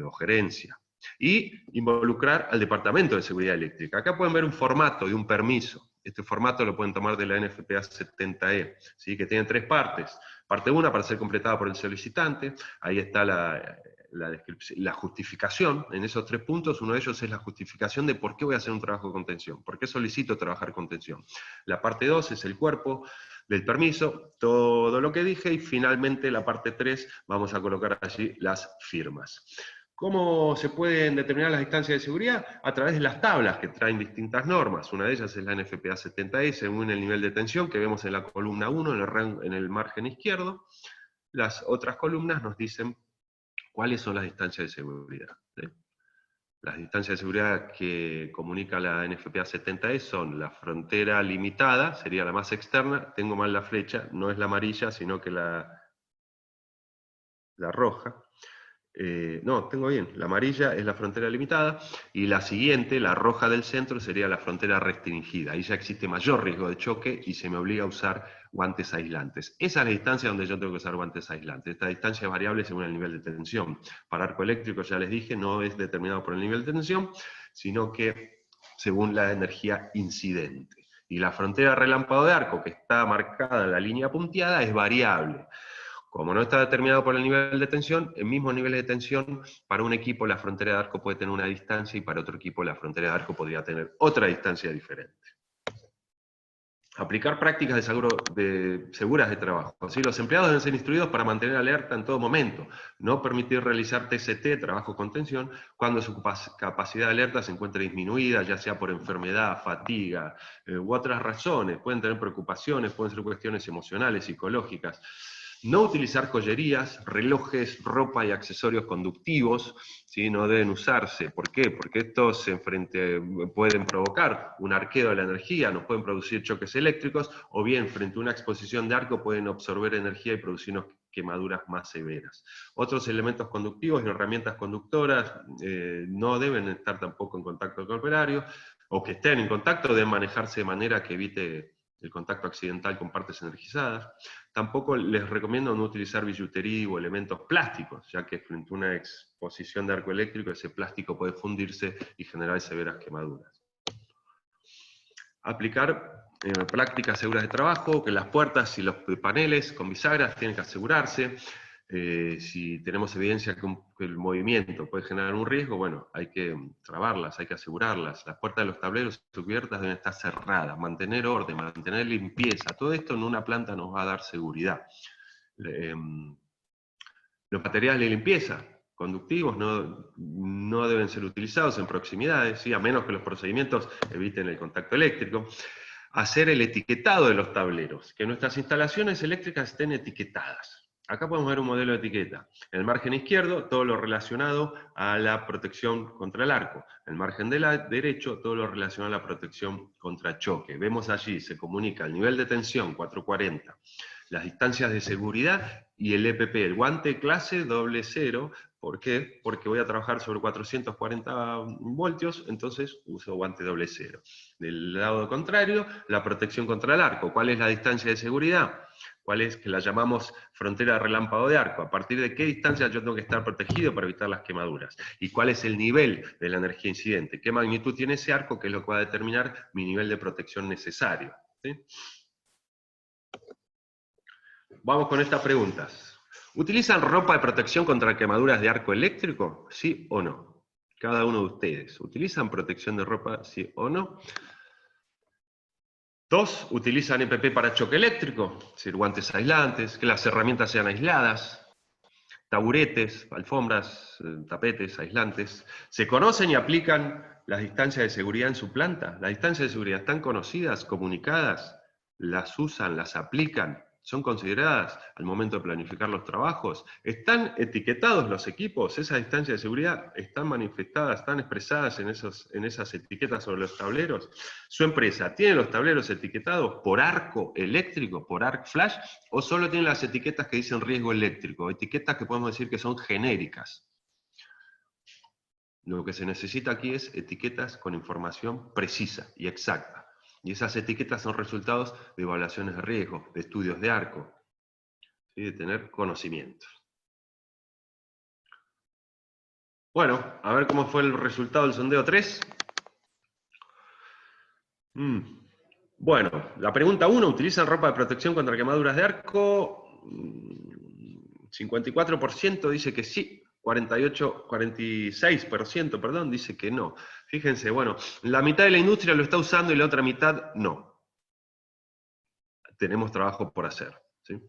S2: o gerencia. Y involucrar al Departamento de Seguridad Eléctrica. Acá pueden ver un formato y un permiso. Este formato lo pueden tomar de la NFPA 70E, ¿sí? Que tiene 3 partes. Parte 1 para ser completada por el solicitante, ahí está la justificación. En esos 3 puntos, uno de ellos es la justificación de por qué voy a hacer un trabajo con tensión, por qué solicito trabajar con tensión. La parte 2 es el cuerpo del permiso, todo lo que dije, y finalmente la parte 3 vamos a colocar allí las firmas. ¿Cómo se pueden determinar las distancias de seguridad? A través de las tablas que traen distintas normas. Una de ellas es la NFPA 70E, según el nivel de tensión que vemos en la columna 1, en el margen izquierdo. Las otras columnas nos dicen cuáles son las distancias de seguridad. ¿Sí? Las distancias de seguridad que comunica la NFPA 70E son la frontera limitada, sería la más externa. Tengo mal la flecha, no es la amarilla, sino que la roja. No, tengo bien, la amarilla es la frontera limitada, y la siguiente, la roja del centro, sería la frontera restringida. Ahí ya existe mayor riesgo de choque y se me obliga a usar guantes aislantes. Esa es la distancia donde yo tengo que usar guantes aislantes. Esta distancia es variable según el nivel de tensión. Para arco eléctrico, ya les dije, no es determinado por el nivel de tensión, sino que según la energía incidente. Y la frontera relámpago de arco, que está marcada en la línea punteada, es variable. Como no está determinado por el nivel de tensión, en mismos niveles de tensión, para un equipo la frontera de arco puede tener una distancia y para otro equipo la frontera de arco podría tener otra distancia diferente. Aplicar prácticas seguras de trabajo. ¿Sí? Los empleados deben ser instruidos para mantener alerta en todo momento. No permitir realizar TCT, trabajo con tensión, cuando su capacidad de alerta se encuentre disminuida, ya sea por enfermedad, fatiga u otras razones. Pueden tener preocupaciones, pueden ser cuestiones emocionales, psicológicas. No utilizar joyerías, relojes, ropa y accesorios conductivos, ¿sí? No deben usarse. ¿Por qué? Porque estos pueden provocar un arqueo de la energía, nos pueden producir choques eléctricos, o bien frente a una exposición de arco pueden absorber energía y producirnos quemaduras más severas. Otros elementos conductivos y herramientas conductoras no deben estar tampoco en contacto con el operario, o que estén en contacto deben manejarse de manera que evite el contacto accidental con partes energizadas. Tampoco les recomiendo no utilizar billutería o elementos plásticos, ya que frente a una exposición de arco eléctrico ese plástico puede fundirse y generar severas quemaduras. Aplicar prácticas seguras de trabajo, que las puertas y los paneles con bisagras tienen que asegurarse. Si tenemos evidencia que el movimiento puede generar un riesgo, bueno, hay que trabarlas, hay que asegurarlas. Las puertas de los tableros y cubiertas deben estar cerradas, mantener orden, mantener limpieza. Todo esto en una planta nos va a dar seguridad. Los materiales de limpieza conductivos no deben ser utilizados en proximidades, ¿sí? A menos que los procedimientos eviten el contacto eléctrico. Hacer el etiquetado de los tableros, que nuestras instalaciones eléctricas estén etiquetadas. Acá podemos ver un modelo de etiqueta. En el margen izquierdo, todo lo relacionado a la protección contra el arco. En el margen derecho, todo lo relacionado a la protección contra choque. Vemos allí, se comunica el nivel de tensión, 440, las distancias de seguridad y el EPP, el guante clase 00. ¿Por qué? Porque voy a trabajar sobre 440 voltios, entonces uso guante 00. Del lado contrario, la protección contra el arco. ¿Cuál es la distancia de seguridad? ¿Cuál es? Que la llamamos frontera de relámpago de arco. ¿A partir de qué distancia yo tengo que estar protegido para evitar las quemaduras? ¿Y cuál es el nivel de la energía incidente? ¿Qué magnitud tiene ese arco? Que es lo que va a determinar mi nivel de protección necesario. ¿Sí? Vamos con estas preguntas. ¿Utilizan ropa de protección contra quemaduras de arco eléctrico? ¿Sí o no? Cada uno de ustedes. ¿Utilizan protección de ropa? ¿Sí o no? 2. ¿Utilizan EPP para choque eléctrico? Es decir, guantes aislantes, que las herramientas sean aisladas, taburetes, alfombras, tapetes aislantes. ¿Se conocen y aplican las distancias de seguridad en su planta? ¿Las distancias de seguridad están conocidas, comunicadas? ¿Las usan, las aplican? ¿Son consideradas al momento de planificar los trabajos? ¿Están etiquetados los equipos? ¿Esas distancias de seguridad están manifestadas, están expresadas en esas etiquetas sobre los tableros? ¿Su empresa tiene los tableros etiquetados por arco eléctrico, por arc flash, o solo tiene las etiquetas que dicen riesgo eléctrico? Etiquetas que podemos decir que son genéricas. Lo que se necesita aquí es etiquetas con información precisa y exacta. Y esas etiquetas son resultados de evaluaciones de riesgo, de estudios de arco, ¿sí? De tener conocimientos. Bueno, a ver cómo fue el resultado del sondeo 3. Bueno, la pregunta 1, ¿utilizan ropa de protección contra quemaduras de arco? 54% dice que sí, 46%, perdón, dice que no. Fíjense, bueno, la mitad de la industria lo está usando y la otra mitad no. Tenemos trabajo por hacer, ¿sí?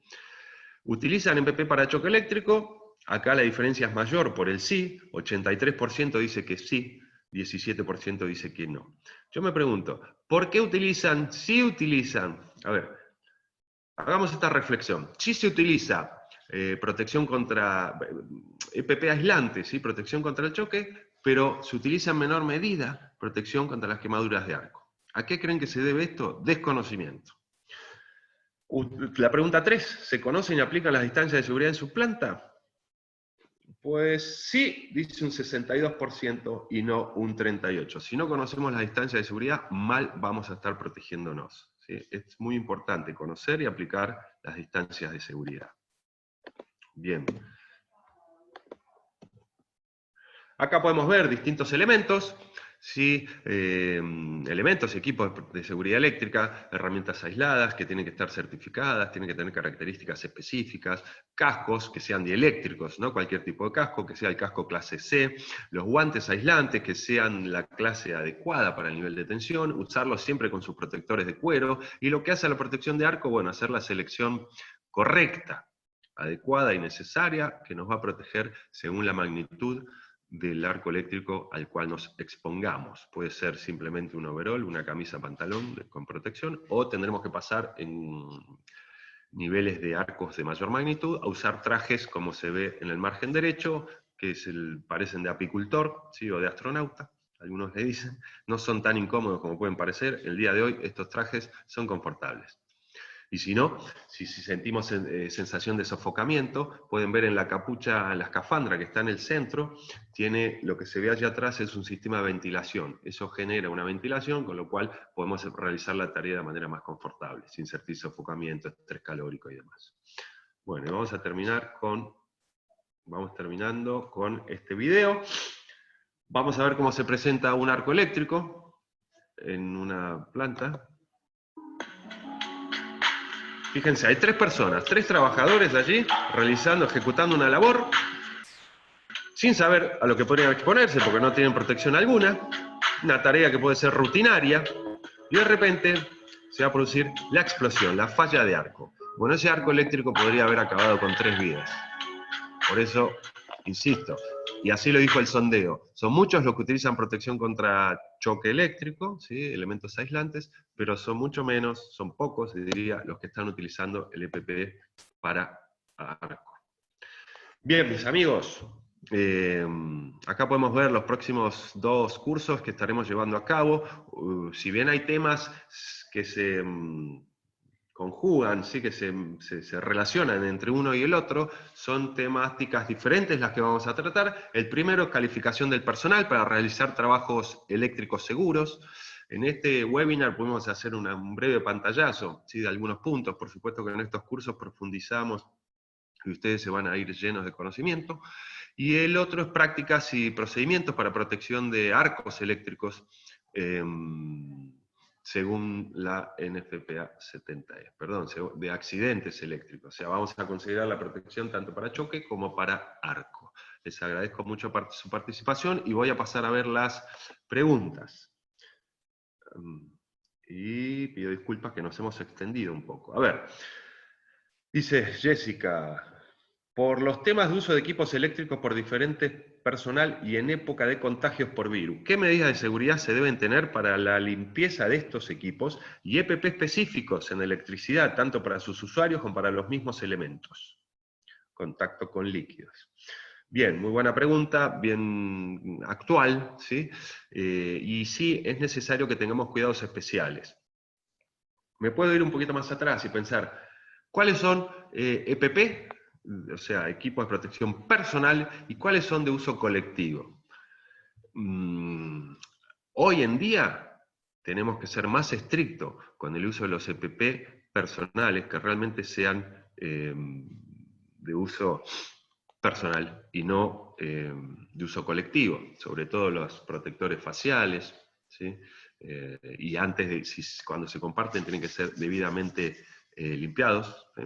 S2: ¿Utilizan EPP para choque eléctrico? Acá la diferencia es mayor por el sí, 83% dice que sí, 17% dice que no. Yo me pregunto, ¿por qué utilizan? Sí utilizan. A ver, hagamos esta reflexión. Sí se utiliza protección contra EPP aislante, ¿sí? Protección contra el choque, pero se utiliza en menor medida protección contra las quemaduras de arco. ¿A qué creen que se debe esto? Desconocimiento. La pregunta 3, ¿se conocen y aplican las distancias de seguridad en su planta? Pues sí, dice un 62% y no un 38%. Si no conocemos las distancias de seguridad, mal vamos a estar protegiéndonos, ¿sí? Es muy importante conocer y aplicar las distancias de seguridad. Bien. Acá podemos ver distintos elementos, ¿sí? Elementos y equipos de seguridad eléctrica, herramientas aisladas que tienen que estar certificadas, tienen que tener características específicas, cascos que sean dieléctricos, ¿no? Cualquier tipo de casco, que sea el casco clase C, los guantes aislantes que sean la clase adecuada para el nivel de tensión, usarlos siempre con sus protectores de cuero, y lo que hace a la protección de arco, bueno, hacer la selección correcta, adecuada y necesaria, que nos va a proteger según la magnitud del arco eléctrico al cual nos expongamos. Puede ser simplemente un overol, una camisa, pantalón con protección, o tendremos que pasar en niveles de arcos de mayor magnitud, a usar trajes como se ve en el margen derecho, que parecen de apicultor, ¿sí? O de astronauta, algunos le dicen. No son tan incómodos como pueden parecer. El día de hoy estos trajes son confortables. Y si no, si sentimos sensación de sofocamiento, pueden ver en la capucha, en la escafandra que está en el centro, tiene lo que se ve allá atrás es un sistema de ventilación. Eso genera una ventilación, con lo cual podemos realizar la tarea de manera más confortable, sin sentir sofocamiento, estrés calórico y demás. Bueno, vamos terminando con este video. Vamos a ver cómo se presenta un arco eléctrico en una planta. Fíjense, hay 3 personas, 3 trabajadores allí, ejecutando una labor, sin saber a lo que podrían exponerse, porque no tienen protección alguna, una tarea que puede ser rutinaria, y de repente se va a producir la explosión, la falla de arco. Bueno, ese arco eléctrico podría haber acabado con 3 vidas. Por eso, insisto, y así lo dijo el sondeo, son muchos los que utilizan protección contra choque eléctrico, ¿sí? Elementos aislantes, pero son mucho menos, son pocos, diría, los que están utilizando el EPP para arco. Bien, mis amigos, acá podemos ver los próximos 2 cursos que estaremos llevando a cabo. Si bien hay temas que se conjugan, ¿sí? Que se relacionan entre uno y el otro, son temáticas diferentes las que vamos a tratar. El primero es calificación del personal para realizar trabajos eléctricos seguros. En este webinar pudimos hacer un breve pantallazo, ¿sí? De algunos puntos. Por supuesto que en estos cursos profundizamos y ustedes se van a ir llenos de conocimiento. Y el otro es prácticas y procedimientos para protección de arcos eléctricos, según la NFPA 70E, perdón, de accidentes eléctricos. O sea, vamos a considerar la protección tanto para choque como para arco. Les agradezco mucho su participación y voy a pasar a ver las preguntas. Y pido disculpas que nos hemos extendido un poco. A ver, dice Jessica, por los temas de uso de equipos eléctricos por diferentes personal y en época de contagios por virus, ¿qué medidas de seguridad se deben tener para la limpieza de estos equipos y EPP específicos en electricidad, tanto para sus usuarios como para los mismos elementos? Contacto con líquidos. Bien, muy buena pregunta, bien actual, ¿sí? Y sí, es necesario que tengamos cuidados especiales. Me puedo ir un poquito más atrás y pensar, ¿cuáles son EPP? O sea, equipos de protección personal, y cuáles son de uso colectivo. Hoy en día tenemos que ser más estrictos con el uso de los EPP personales, que realmente sean de uso personal y no de uso colectivo, sobre todo los protectores faciales, ¿sí? Y cuando se comparten tienen que ser debidamente limpiados, ¿sí?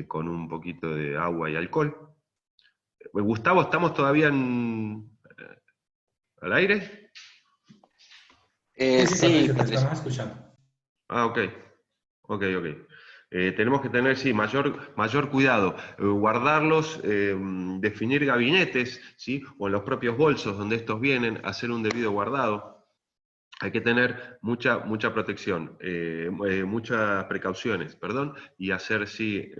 S2: Con un poquito de agua y alcohol. Gustavo, ¿estamos todavía al aire?
S1: Sí,
S3: Sí,
S1: te
S3: Patricio.
S1: estamos escuchando.
S2: Ah, ok. Tenemos que tener, sí, mayor cuidado. Guardarlos, definir gabinetes, ¿sí? O en los propios bolsos donde estos vienen, hacer un debido guardado. Hay que tener mucha protección, muchas precauciones, perdón, y hacer, sí,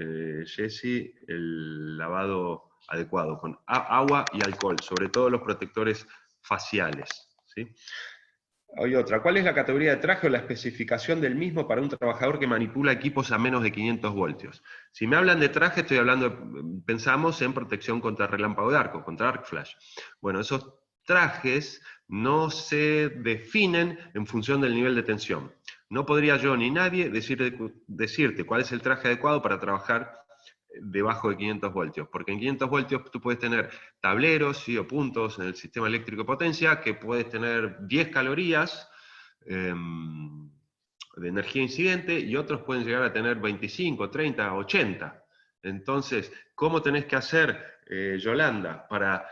S2: Jessy, el lavado adecuado, con agua y alcohol, sobre todo los protectores faciales, ¿sí? Hay otra, ¿cuál es la categoría de traje o la especificación del mismo para un trabajador que manipula equipos a menos de 500 voltios? Si me hablan de traje, pensamos en protección contra relámpago de arco, contra arc flash. Bueno, esos trajes no se definen en función del nivel de tensión. No podría yo ni nadie decirte cuál es el traje adecuado para trabajar debajo de 500 voltios, porque en 500 voltios tú puedes tener tableros, ¿sí? O puntos en el sistema eléctrico de potencia, que puedes tener 10 calorías de energía incidente, y otros pueden llegar a tener 25, 30, 80. Entonces, ¿cómo tenés que hacer, Yolanda, para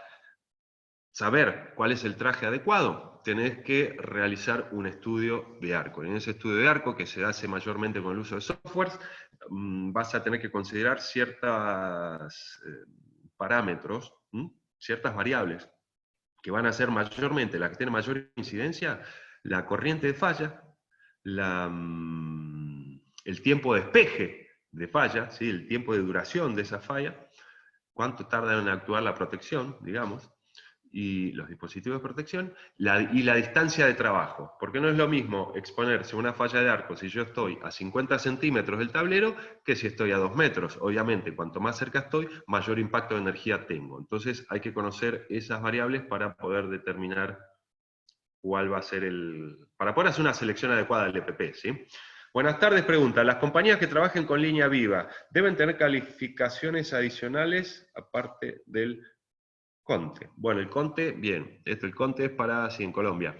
S2: saber cuál es el traje adecuado? Tenés que realizar un estudio de arco. En ese estudio de arco, que se hace mayormente con el uso de softwares, vas a tener que considerar ciertos parámetros, ciertas variables, que van a ser mayormente, la que tiene mayor incidencia, la corriente de falla, el tiempo de despeje de falla, ¿sí? El tiempo de duración de esa falla, cuánto tarda en actuar la protección, digamos, y los dispositivos de protección, y la distancia de trabajo, porque no es lo mismo exponerse a una falla de arco si yo estoy a 50 centímetros del tablero que si estoy a 2 metros. Obviamente, cuanto más cerca estoy, mayor impacto de energía tengo. Entonces hay que conocer esas variables para poder determinar cuál va a ser para poder hacer una selección adecuada del EPP, ¿sí? Buenas tardes, pregunta. ¿Las compañías que trabajen con línea viva deben tener calificaciones adicionales aparte del CONTE? Bueno, el CONTE, bien. El CONTE es para, sí, en Colombia.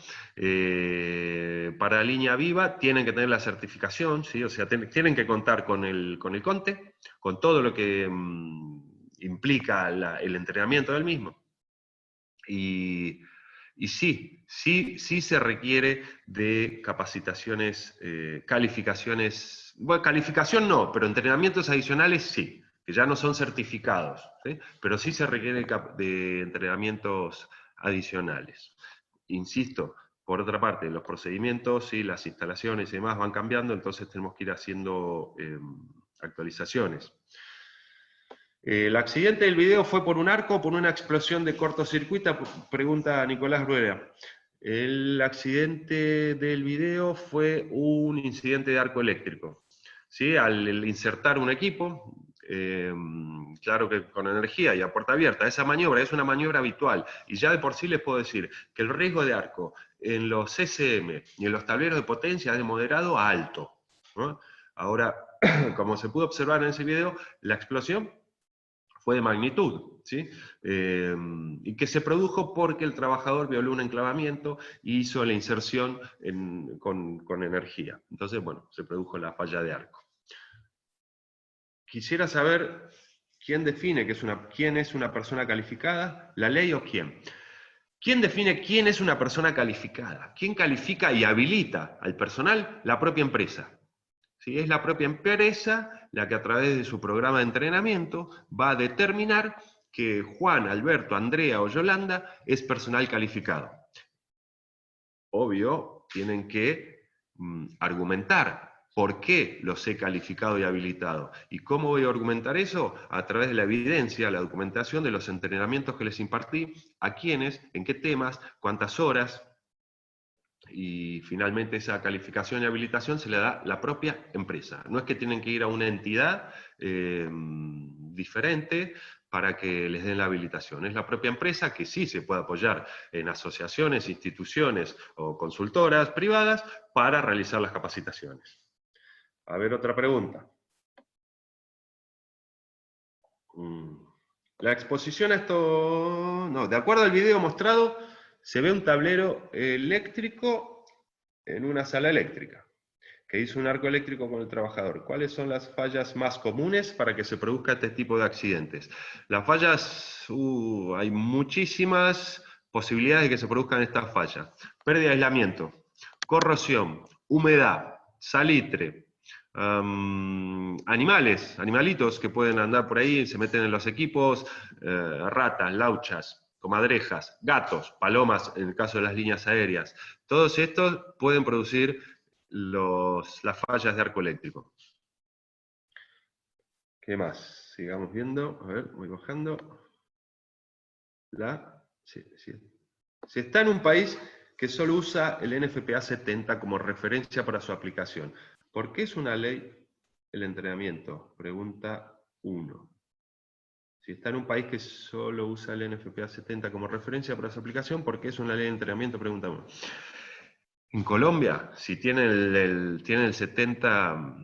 S2: Para línea viva tienen que tener la certificación, ¿sí? O sea, tienen que contar con el CONTE, con todo lo que implica el entrenamiento del mismo. Y sí se requiere de capacitaciones, calificaciones, bueno, calificación no, pero entrenamientos adicionales sí, que ya no son certificados, ¿sí? Pero sí se requiere de entrenamientos adicionales. Insisto, por otra parte, los procedimientos y las instalaciones y demás van cambiando, entonces tenemos que ir haciendo actualizaciones. ¿El accidente del video fue por un arco o por una explosión de cortocircuito? Pregunta Nicolás Rueda. El accidente del video fue un incidente de arco eléctrico. ¿Sí? Al insertar un equipo, claro que con energía y a puerta abierta, esa maniobra es una maniobra habitual. Y ya de por sí les puedo decir que el riesgo de arco en los CCM y en los tableros de potencia es de moderado a alto, ¿no? Ahora, como se pudo observar en ese video, la explosión fue de magnitud, ¿sí? Y que se produjo porque el trabajador violó un enclavamiento y hizo la inserción con energía. Entonces, bueno, se produjo la falla de arco. Quisiera saber quién define quién es una persona calificada, la ley o quién. ¿Quién define quién es una persona calificada? ¿Quién califica y habilita al personal? La propia empresa. ¿Sí? Es la propia empresa la que a través de su programa de entrenamiento va a determinar que Juan, Alberto, Andrea o Yolanda es personal calificado. Obvio, tienen que argumentar por qué los he calificado y habilitado. ¿Y cómo voy a argumentar eso? A través de la evidencia, la documentación de los entrenamientos que les impartí, a quiénes, en qué temas, cuántas horas. Y finalmente esa calificación y habilitación se le da la propia empresa. No es que tienen que ir a una entidad diferente para que les den la habilitación. Es la propia empresa que sí se puede apoyar en asociaciones, instituciones o consultoras privadas para realizar las capacitaciones. A ver, otra pregunta. La exposición a esto... No, de acuerdo al video mostrado, se ve un tablero eléctrico en una sala eléctrica, que hizo un arco eléctrico con el trabajador. ¿Cuáles son las fallas más comunes para que se produzca este tipo de accidentes? Las fallas, hay muchísimas posibilidades de que se produzcan estas fallas. Pérdida de aislamiento, corrosión, humedad, salitre, animalitos que pueden andar por ahí, se meten en los equipos, ratas, lauchas, comadrejas, gatos, palomas en el caso de las líneas aéreas. Todos estos pueden producir las fallas de arco eléctrico. ¿Qué más? Sigamos viendo. A ver, voy bajando. Si está en un país que solo usa el NFPA 70 como referencia para su aplicación, ¿por qué es una ley el entrenamiento? Pregunta 1. Si está en un país que solo usa el NFPA 70 como referencia para su aplicación, ¿por qué es una ley de entrenamiento? Pregunta 1. En Colombia, si tienen el 70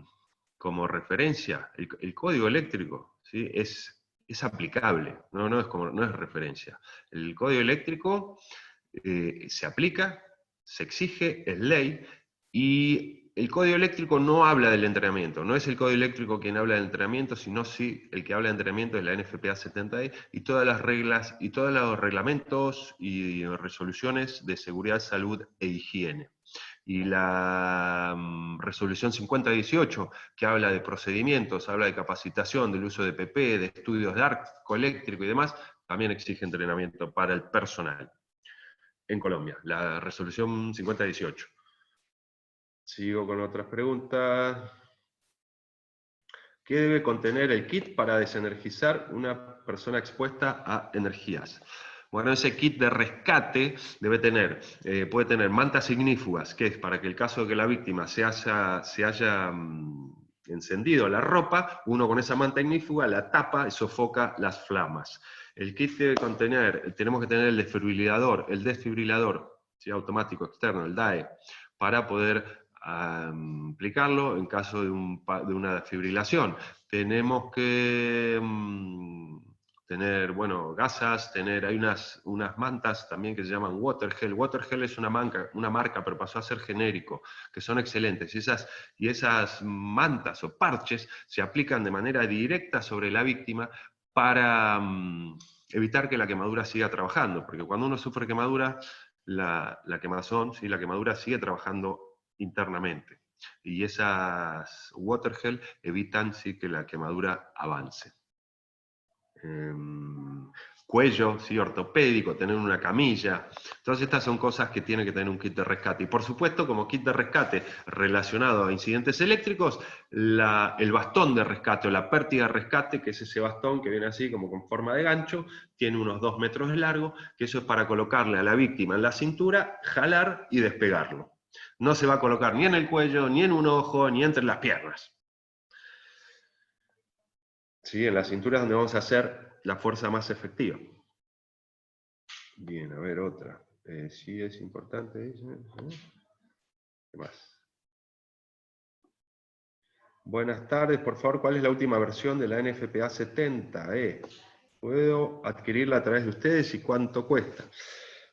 S2: como referencia, el código eléctrico, ¿sí? es aplicable, no es referencia. El código eléctrico se aplica, se exige, es ley, y el código eléctrico no habla del entrenamiento, no es el código eléctrico quien habla del entrenamiento, sino sí el que habla de entrenamiento es la NFPA 70E y todas las reglas y todos los reglamentos y resoluciones de seguridad, salud e higiene. Y la resolución 5018, que habla de procedimientos, habla de capacitación, del uso de PP, de estudios de arco eléctrico y demás, también exige entrenamiento para el personal en Colombia, la resolución 5018. Sigo con otras preguntas. ¿Qué debe contener el kit para desenergizar una persona expuesta a energías? Bueno, ese kit de rescate debe tener, puede tener mantas ignífugas, que es para que el caso de que la víctima se haya encendido la ropa, uno con esa manta ignífuga la tapa y sofoca las flamas. El kit debe contener, tenemos que tener el desfibrilador, ¿sí? Automático externo, el DAE, para poder aplicarlo en caso de una desfibrilación. Tenemos que tener, bueno, gasas, hay unas mantas también que se llaman Watergel. Watergel es una marca, pero pasó a ser genérico, que son excelentes. Y esas mantas o parches se aplican de manera directa sobre la víctima para evitar que la quemadura siga trabajando, porque cuando uno sufre quemadura, la quemazón, ¿sí? La quemadura sigue trabajando internamente. Y esas Watergel evitan, sí, que la quemadura avance. Cuello, ¿sí? Ortopédico, tener una camilla. Todas estas son cosas que tiene que tener un kit de rescate. Y por supuesto, como kit de rescate relacionado a incidentes eléctricos, el bastón de rescate o la pértiga de rescate, que es ese bastón que viene así como con forma de gancho, tiene unos 2 metros de largo, que eso es para colocarle a la víctima en la cintura, jalar y despegarlo. No se va a colocar ni en el cuello, ni en un ojo, ni entre las piernas. ¿Sí? En la cintura es donde vamos a hacer la fuerza más efectiva. Bien, a ver, otra. Sí es importante, dice. ¿Qué más? Buenas tardes, por favor, ¿cuál es la última versión de la NFPA 70E? ¿Puedo adquirirla a través de ustedes y cuánto cuesta?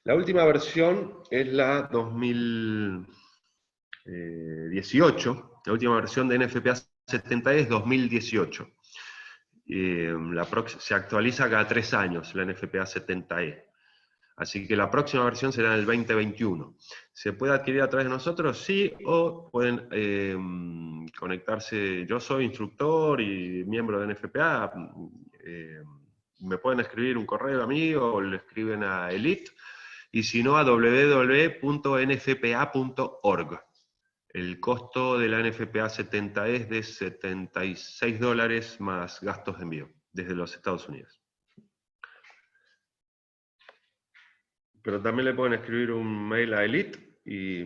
S2: La última versión es la 2018. La última versión de NFPA 70E es 2018. Se actualiza cada 3 años la NFPA 70E. Así que la próxima versión será en el 2021. ¿Se puede adquirir a través de nosotros? Sí, o pueden conectarse. Yo soy instructor y miembro de NFPA. Me pueden escribir un correo a mí o le escriben a Elite, y si no a www.nfpa.org. El costo de la NFPA 70 es de $76 más gastos de envío desde los Estados Unidos. Pero también le pueden escribir un mail a Elite y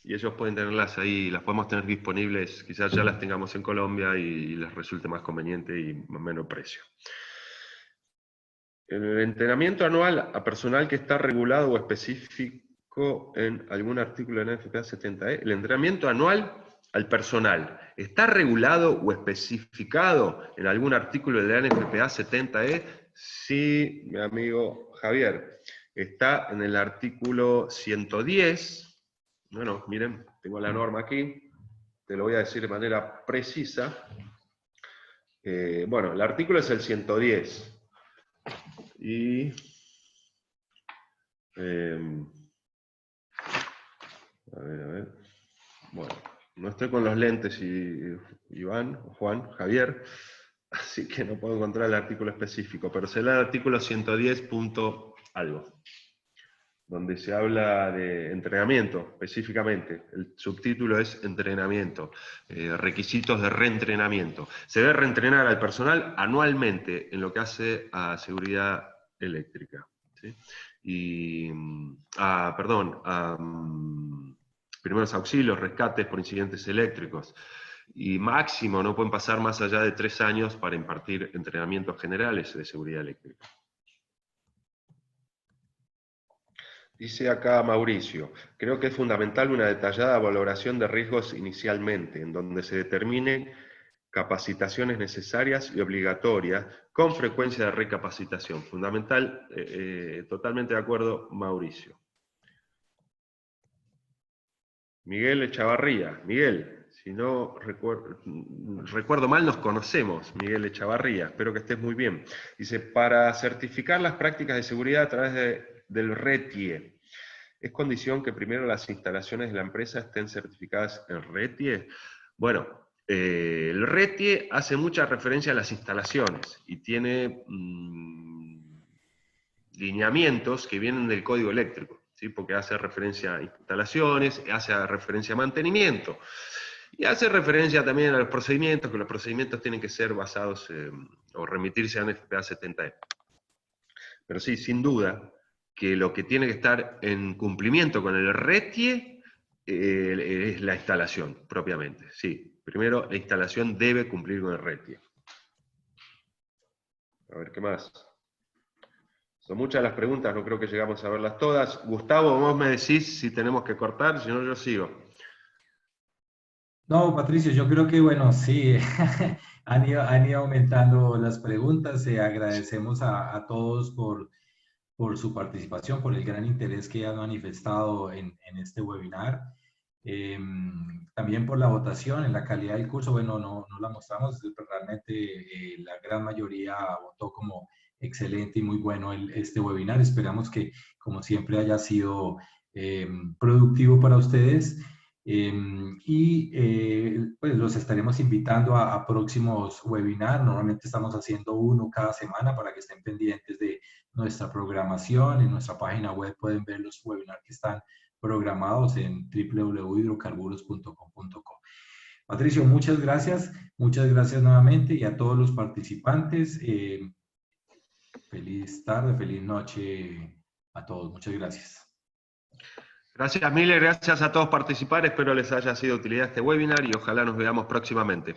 S2: ellos pueden tenerlas ahí, las podemos tener disponibles, quizás ya las tengamos en Colombia y les resulte más conveniente y menos precio. El entrenamiento anual a personal que está regulado o específico en algún artículo de la NFPA 70E, el entrenamiento anual al personal, ¿está regulado o especificado en algún artículo de la NFPA 70E? Sí, mi amigo Javier, está en el artículo 110. Bueno, miren, tengo la norma aquí, te lo voy a decir de manera precisa. Bueno, el artículo es el 110. Y a ver. Bueno, no estoy con los lentes, Iván, Juan, Javier, así que no puedo encontrar el artículo específico, pero será el artículo 110 punto algo, donde se habla de entrenamiento específicamente. El subtítulo es entrenamiento, requisitos de reentrenamiento. Se debe reentrenar al personal anualmente en lo que hace a seguridad eléctrica, ¿sí? Y, primeros auxilios, rescates por incidentes eléctricos. Y máximo no pueden pasar más allá de 3 años para impartir entrenamientos generales de seguridad eléctrica. Dice acá Mauricio, creo que es fundamental una detallada valoración de riesgos inicialmente, en donde se determinen capacitaciones necesarias y obligatorias, con frecuencia de recapacitación. Fundamental, totalmente de acuerdo, Mauricio. Miguel Echavarría. Miguel, si no recuerdo mal, nos conocemos, Miguel Echavarría, espero que estés muy bien. Dice, para certificar las prácticas de seguridad a través del RETIE, ¿es condición que primero las instalaciones de la empresa estén certificadas en RETIE? Bueno, el RETIE hace mucha referencia a las instalaciones y tiene lineamientos que vienen del código eléctrico, ¿sí? Porque hace referencia a instalaciones, hace referencia a mantenimiento. Y hace referencia también a los procedimientos, que los procedimientos tienen que ser basados o remitirse a NFPA 70E. Pero sí, sin duda, que lo que tiene que estar en cumplimiento con el RETIE es la instalación, propiamente. Sí, primero la instalación debe cumplir con el RETIE. A ver, ¿qué más? Son muchas las preguntas, no creo que llegamos a verlas todas. Gustavo, vos me decís si tenemos que cortar, si no yo sigo.
S1: No, Patricio, yo creo que, bueno, sí, han ido aumentando las preguntas. Agradecemos a todos por su participación, por el gran interés que han manifestado en este webinar. También por la votación, en la calidad del curso, bueno, no la mostramos, pero realmente la gran mayoría votó como excelente y muy bueno este webinar. Esperamos que, como siempre, haya sido productivo para ustedes. Pues los estaremos invitando a próximos webinars. Normalmente estamos haciendo uno cada semana para que estén pendientes de nuestra programación. En nuestra página web pueden ver los webinars que están programados en www.hidrocarburos.com.co. Patricio, muchas gracias nuevamente y a todos los participantes. Feliz tarde, feliz noche a todos. Muchas gracias.
S2: Gracias, Miller, gracias a todos por participar. Espero les haya sido de utilidad este webinar y ojalá nos veamos próximamente.